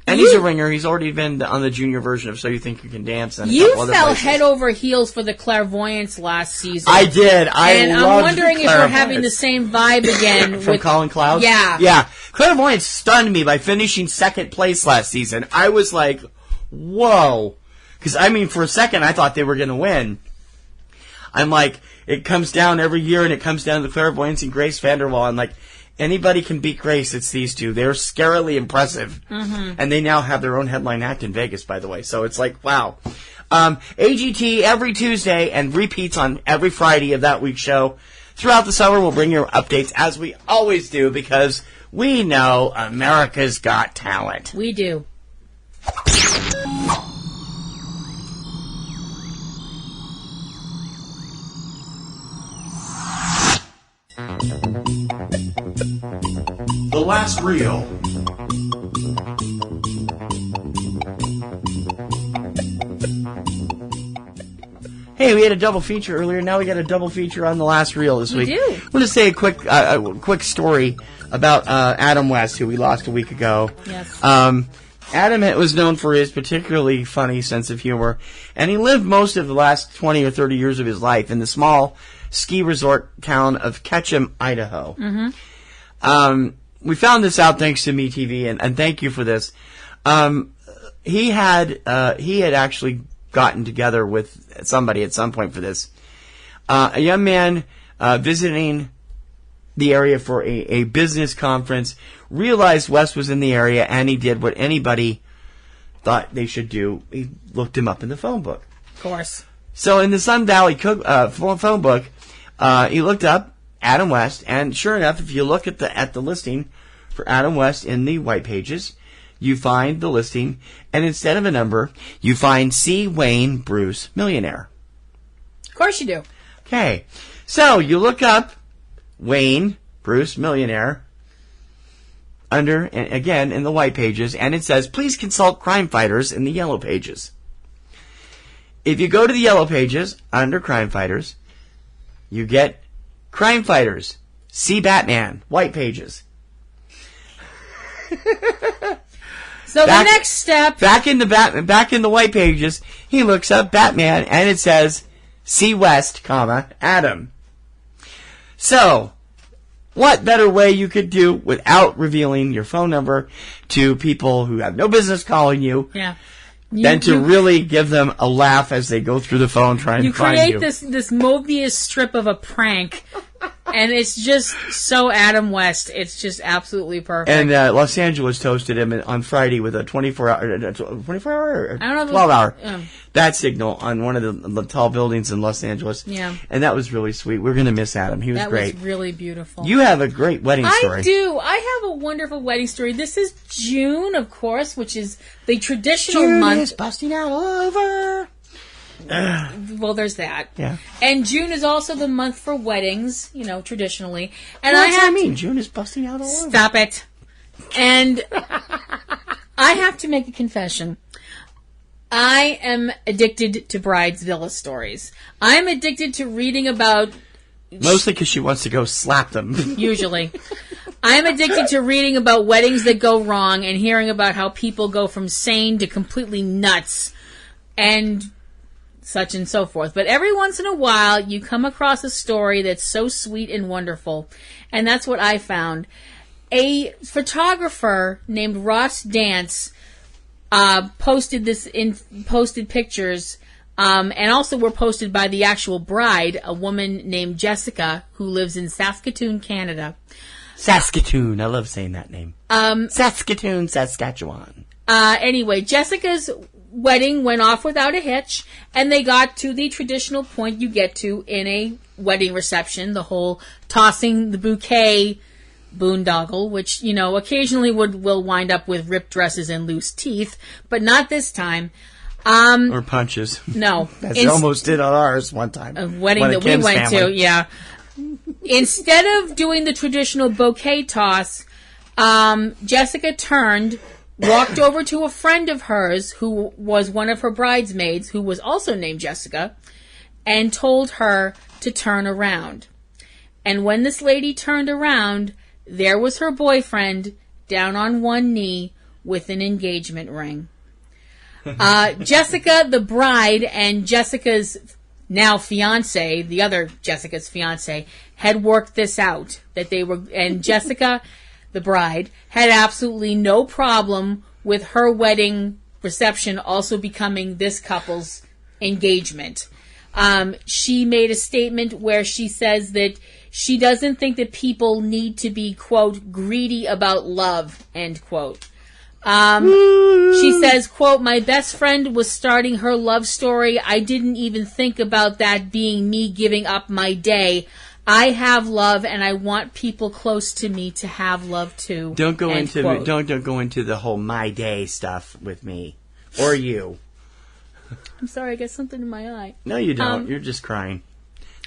He's a ringer. He's already been on the junior version of So You Think You Can Dance. And you fell head over heels for the Clairvoyants last season. I did. I'm wondering if we're having the same vibe again. From Colin Cloud? Yeah. Yeah. Clairvoyants stunned me by finishing second place last season. I was like, whoa. Because, for a second, I thought they were going to win. I'm like, it comes down every year, and it comes down to the Clairvoyants and Grace Vanderwall. I'm like, anybody can beat Grace, it's these two. They're scarily impressive. Mm-hmm. And they now have their own headline act in Vegas, by the way. So it's like, wow. AGT every Tuesday and repeats on every Friday of that week's show. Throughout the summer, we'll bring you updates, as we always do, because we know America's got talent. We do. The last reel. Hey, we had a double feature earlier. Now we got a double feature on the last reel this week. We do. I want to say a quick story about Adam West, who we lost a week ago. Yes. Adam was known for his particularly funny sense of humor, and he lived most of the last 20 or 30 years of his life in the small ski resort town of Ketchum, Idaho. Mm-hmm. We found this out thanks to MeTV, and thank you for this. He had actually gotten together with somebody at some point for this. A young man visiting the area for a business conference realized West was in the area, and he did what anybody thought they should do. He looked him up in the phone book. Of course. So in the Sun Valley phone book, he looked up Adam West, and sure enough, if you look at the listing for Adam West in the white pages, you find the listing, and instead of a number, you find C. Wayne Bruce Millionaire. Of course you do. Okay, so you look up Wayne Bruce Millionaire under, and again, in the white pages, and it says, please consult crime fighters in the yellow pages. If you go to the yellow pages, under crime fighters, you get crime fighters, see Batman, white pages. So the next step, back in the white pages, he looks up Batman, and it says, see West, Adam. So, what better way you could do without revealing your phone number to people who have no business calling you? Yeah. Than to really give them a laugh as they go through the phone trying to find you. You create this Mobius strip of a prank, and it's just so Adam West. It's just absolutely perfect. And Los Angeles toasted him on Friday with a 12-hour bat signal on one of the tall buildings in Los Angeles. Yeah. And that was really sweet. We're going to miss Adam. He was great. That was really beautiful. You have a great wedding story. I do. I have a wonderful wedding story. This is June, of course, which is the traditional month. June is busting out all over. Well, there's that. Yeah. And June is also the month for weddings, traditionally. And what does that mean? June is busting out all over. Stop it. And I have to make a confession. I am addicted to bridezilla stories. I'm addicted to reading about... Mostly because she wants to go slap them. Usually. I'm addicted to reading about weddings that go wrong and hearing about how people go from sane to completely nuts and such and so forth. But every once in a while, you come across a story that's so sweet and wonderful. And that's what I found. A photographer named Ross Dance posted pictures, and also were posted by the actual bride, a woman named Jessica, who lives in Saskatoon, Canada. Saskatoon, I love saying that name. Saskatoon, Saskatchewan. Anyway, Jessica's wedding went off without a hitch, and they got to the traditional point you get to in a wedding reception, the whole tossing the bouquet boondoggle, which, occasionally will wind up with ripped dresses and loose teeth, but not this time. Or punches. No. As it almost did on ours one time. A wedding that we went to, yeah. Instead of doing the traditional bouquet toss, Jessica turned, walked over to a friend of hers who was one of her bridesmaids, who was also named Jessica, and told her to turn around. And when this lady turned around, there was her boyfriend down on one knee with an engagement ring. Jessica, the bride, and Jessica's now fiance, the other Jessica's fiance, had worked this out. And Jessica, the bride, had absolutely no problem with her wedding reception also becoming this couple's engagement. She made a statement where she says that she doesn't think that people need to be, quote, greedy about love, end quote. She says, quote, my best friend was starting her love story. I didn't even think about that being me giving up my day. I have love, and I want people close to me to have love too. Don't go into the whole my day stuff with me or you. I'm sorry, I got something in my eye. No, you don't. You're just crying.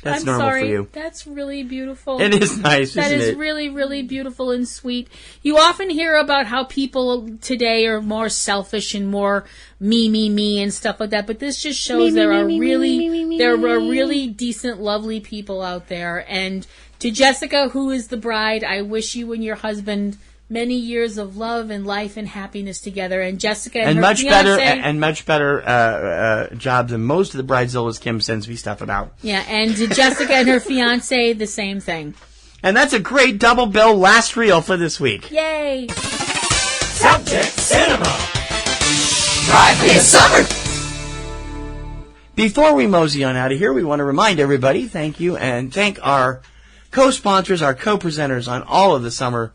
That's I'm normal sorry. for you. That's really beautiful. It is nice, isn't it? That is really, really beautiful and sweet. You often hear about how people today are more selfish and more me and stuff like that, but this just shows there are really decent, lovely people out there. And to Jessica, who is the bride, I wish you and your husband many years of love and life and happiness together. And Jessica and her much fiancé, much better job than most of the Bridezillas Kim sends me stuff about. Yeah, and to Jessica and her fiance, the same thing. And that's a great double bill last reel for this week. Yay! Subject Cinema. Drive me a summer. Before we mosey on out of here, we want to remind everybody, thank you, and thank our co-sponsors, our co-presenters on all of the summer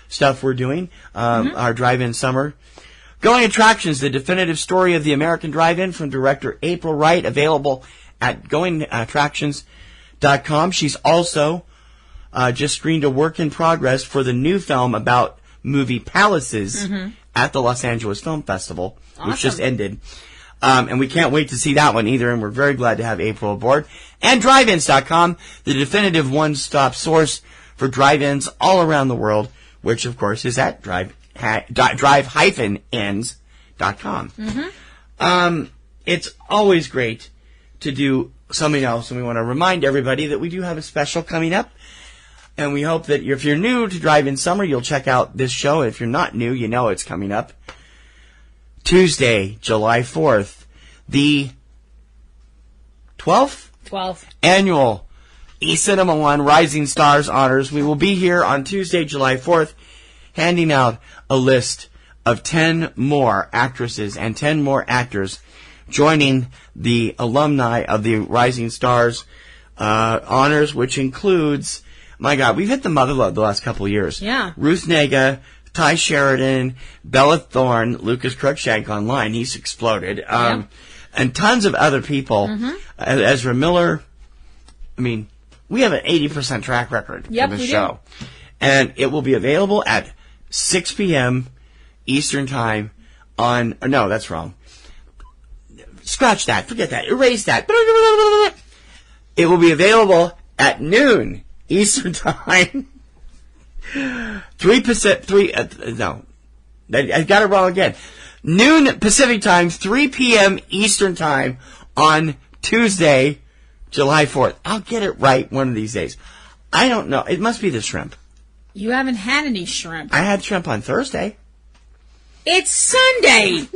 stuff we're doing, our drive-in summer. Going Attractions, the definitive story of the American drive-in from director April Wright, available at goingattractions.com. She's also just screened a work in progress for the new film about movie palaces at the Los Angeles Film Festival, which just ended. And we can't wait to see that one either, and we're very glad to have April aboard. And drive-ins.com, the definitive one-stop source for drive-ins all around the world, which, of course, is at drive-ins.com. It's always great to do something else, and we want to remind everybody that we do have a special coming up, and we hope that if you're new to Drive-In Summer, you'll check out this show. If you're not new, you know it's coming up. Tuesday, July 4th, the 12th annual eCinemaOne Rising Stars Honors. We will be here on Tuesday, July 4th, handing out a list of 10 more actresses and 10 more actors joining the alumni of the Rising Stars Honors, which includes, my God, we've hit the mother lode the last couple of years. Yeah. Ruth Negga, Ty Sheridan, Bella Thorne, Lucas Cruikshank online. He's exploded. And tons of other people. Ezra Miller. I mean, we have an 80% track record for this show. And it will be available at 6 p.m. Eastern Time on... No, that's wrong. Scratch that. Forget that. Erase that. It will be available at noon Eastern Time. 3 Pacific... no. I got it wrong again. Noon Pacific Time, 3 p.m. Eastern Time on Tuesday, July 4th. I'll get it right one of these days. I don't know. It must be the shrimp. You haven't had any shrimp. I had shrimp on Thursday. It's Sunday!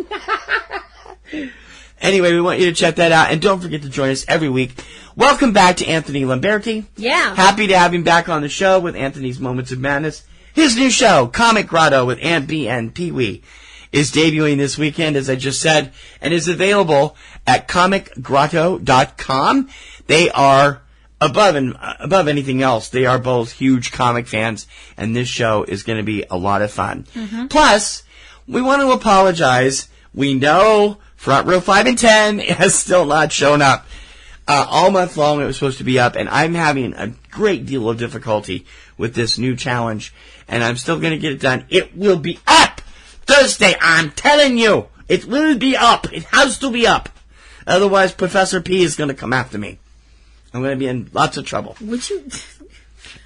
Anyway, we want you to check that out. And don't forget to join us every week. Welcome back to Anthony Lamberti. Yeah. Happy to have him back on the show with Anthony's Moments of Madness. His new show, Comic Grotto with Aunt B and Pee Wee, is debuting this weekend, as I just said, and is available at comicgrotto.com. They are above anything else. They are both huge comic fans, and this show is going to be a lot of fun. Plus, we want to apologize. We know Front Row 5 and 10 has still not shown up. All month long it was supposed to be up, and I'm having a great deal of difficulty with this new challenge, and I'm still going to get it done. It will be up Thursday, I'm telling you. It will be up. It has to be up. Otherwise, Professor P is going to come after me. I'm going to be in lots of trouble. Would you...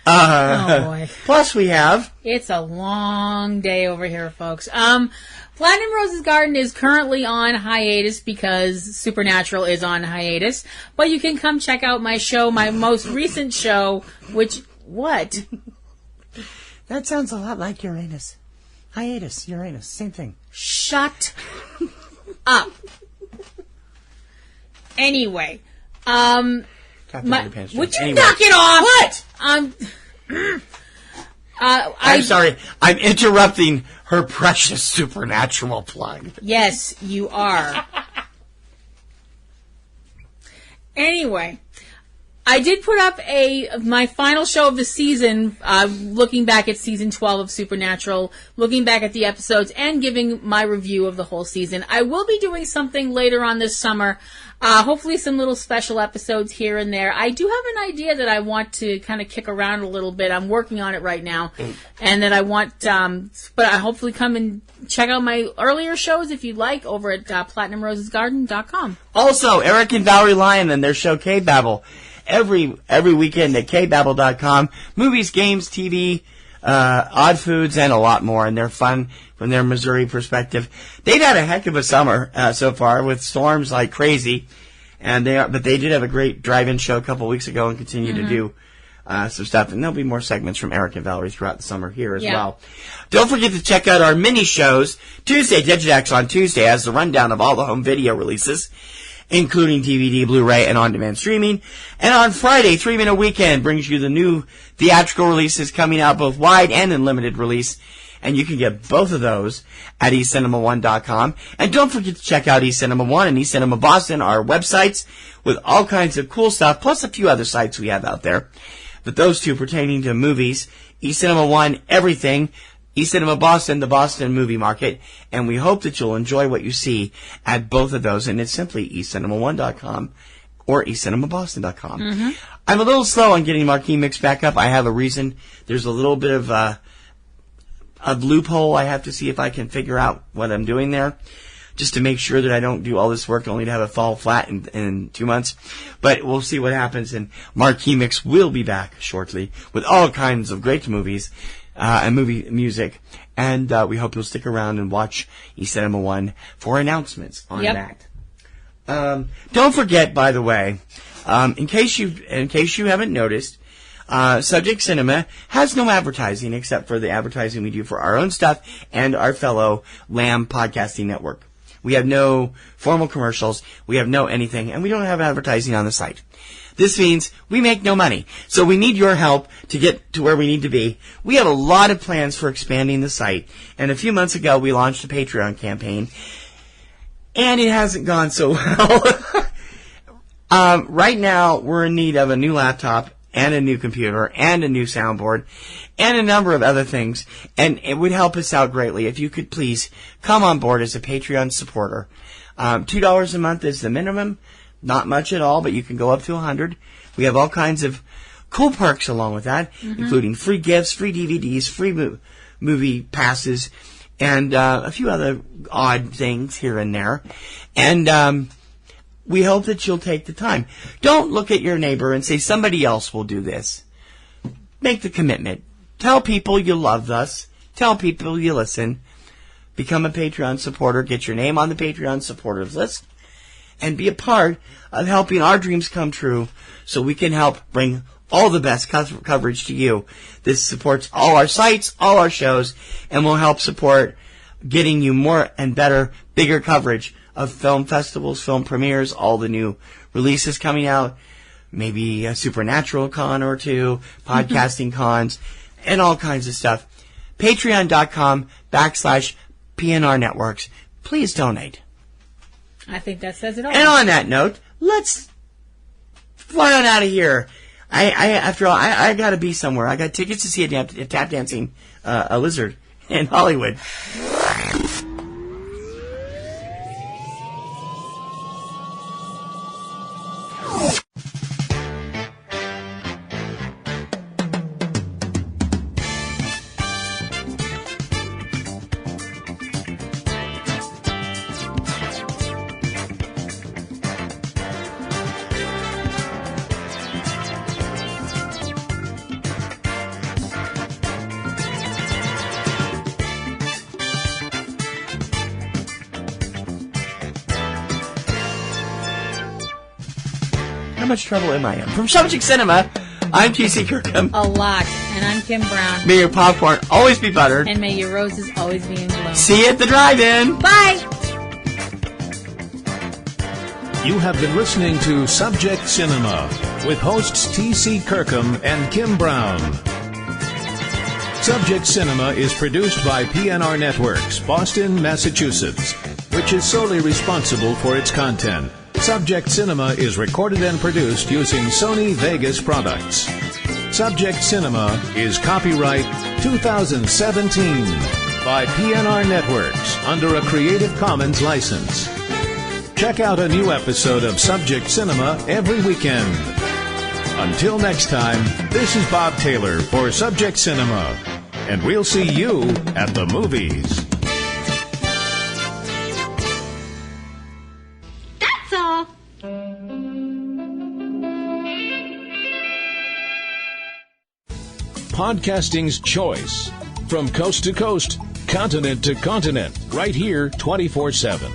oh, boy. Plus we have... It's a long day over here, folks. Platinum Rose's Garden is currently on hiatus because Supernatural is on hiatus. But you can come check out my show, my most recent show, which... What? That sounds a lot like Uranus. Hiatus, Uranus, same thing. Shut up. Anyway, would you knock it off? What? I'm sorry. I'm interrupting her precious Supernatural plug. Yes, you are. Anyway, I did put up my final show of the season, looking back at season 12 of Supernatural, looking back at the episodes, and giving my review of the whole season. I will be doing something later on this summer, hopefully some little special episodes here and there. I do have an idea that I want to kind of kick around a little bit. I'm working on it right now, and that I want, but I hopefully come and check out my earlier shows if you'd like over at PlatinumRosesGarden.com. Also, Eric and Valerie Lyon and their show Cavebabble. Every weekend at Cavebabble.com. Movies, games, TV, odd foods, and a lot more. And they're fun from their Missouri perspective. They've had a heck of a summer so far with storms like crazy. But they did have a great drive-in show a couple weeks ago and continue to do some stuff. And there'll be more segments from Eric and Valerie throughout the summer here as well. Don't forget to check out our mini shows. Tuesday, Digidex on Tuesday has the rundown of all the home video releases, including DVD, Blu-ray, and on-demand streaming. And on Friday, 3 Minute Weekend brings you the new theatrical releases coming out, both wide and in limited release. And you can get both of those at eCinemaOne.com. And don't forget to check out eCinemaOne and eCinemaBoston, our websites, with all kinds of cool stuff, plus a few other sites we have out there. But those two pertaining to movies, eCinemaOne, everything, eCinemaBoston, the Boston movie market, and we hope that you'll enjoy what you see at both of those, and it's simply eCinemaOne.com or eCinemaBoston.com. I'm a little slow on getting Marquee Mix back up. I have a reason. There's a little bit of a loophole. I have to see if I can figure out what I'm doing there, just to make sure that I don't do all this work only to have it fall flat in 2 months. But we'll see what happens, and Marquee Mix will be back shortly with all kinds of great movies and movie music, and we hope you'll stick around and watch eCinemaOne for announcements on that. Don't forget, by the way, in case you haven't noticed, Subject Cinema has no advertising except for the advertising we do for our own stuff and our fellow Lamb Podcasting Network. We have no formal commercials, we have no anything, and we don't have advertising on the site. This means we make no money, so we need your help to get to where we need to be. We have a lot of plans for expanding the site, and a few months ago we launched a Patreon campaign, and it hasn't gone so well. Right now, we're in need of a new laptop, and a new computer, and a new soundboard, and a number of other things, and it would help us out greatly if you could please come on board as a Patreon supporter. $2 a month is the minimum. Not much at all, but you can go up to $100. We have all kinds of cool perks along with that, including free gifts, free DVDs, free movie passes, and a few other odd things here and there. And we hope that you'll take the time. Don't look at your neighbor and say somebody else will do this. Make the commitment. Tell people you love us. Tell people you listen. Become a Patreon supporter. Get your name on the Patreon supporters list. And be a part of helping our dreams come true so we can help bring all the best coverage to you. This supports all our sites, all our shows, and will help support getting you more and better, bigger coverage of film festivals, film premieres, all the new releases coming out, maybe a Supernatural con or two, podcasting cons, and all kinds of stuff. Patreon.com/PNRNetworks. Please donate. I think that says it all. And on that note, let's fly on out of here. After all, I gotta be somewhere. I got tickets to see a tap dancing a lizard in Hollywood. How much trouble am I in? From Subject Cinema, I'm T.C. Kirkham. A lot. And I'm Kim Brown. May your popcorn always be buttered. And may your roses always be in bloom. See you at the drive-in. Bye. You have been listening to Subject Cinema with hosts T.C. Kirkham and Kim Brown. Subject Cinema is produced by PNRNetworks, Boston, Massachusetts, which is solely responsible for its content. Subject Cinema is recorded and produced using Sony Vegas products. Subject Cinema is copyright 2017 by PNRNetworks under a Creative Commons license. Check out a new episode of Subject Cinema every weekend. Until next time, this is Bob Taylor for Subject Cinema, and we'll see you at the movies. That's all. Podcasting's choice. From coast to coast, continent to continent, right here 24/7.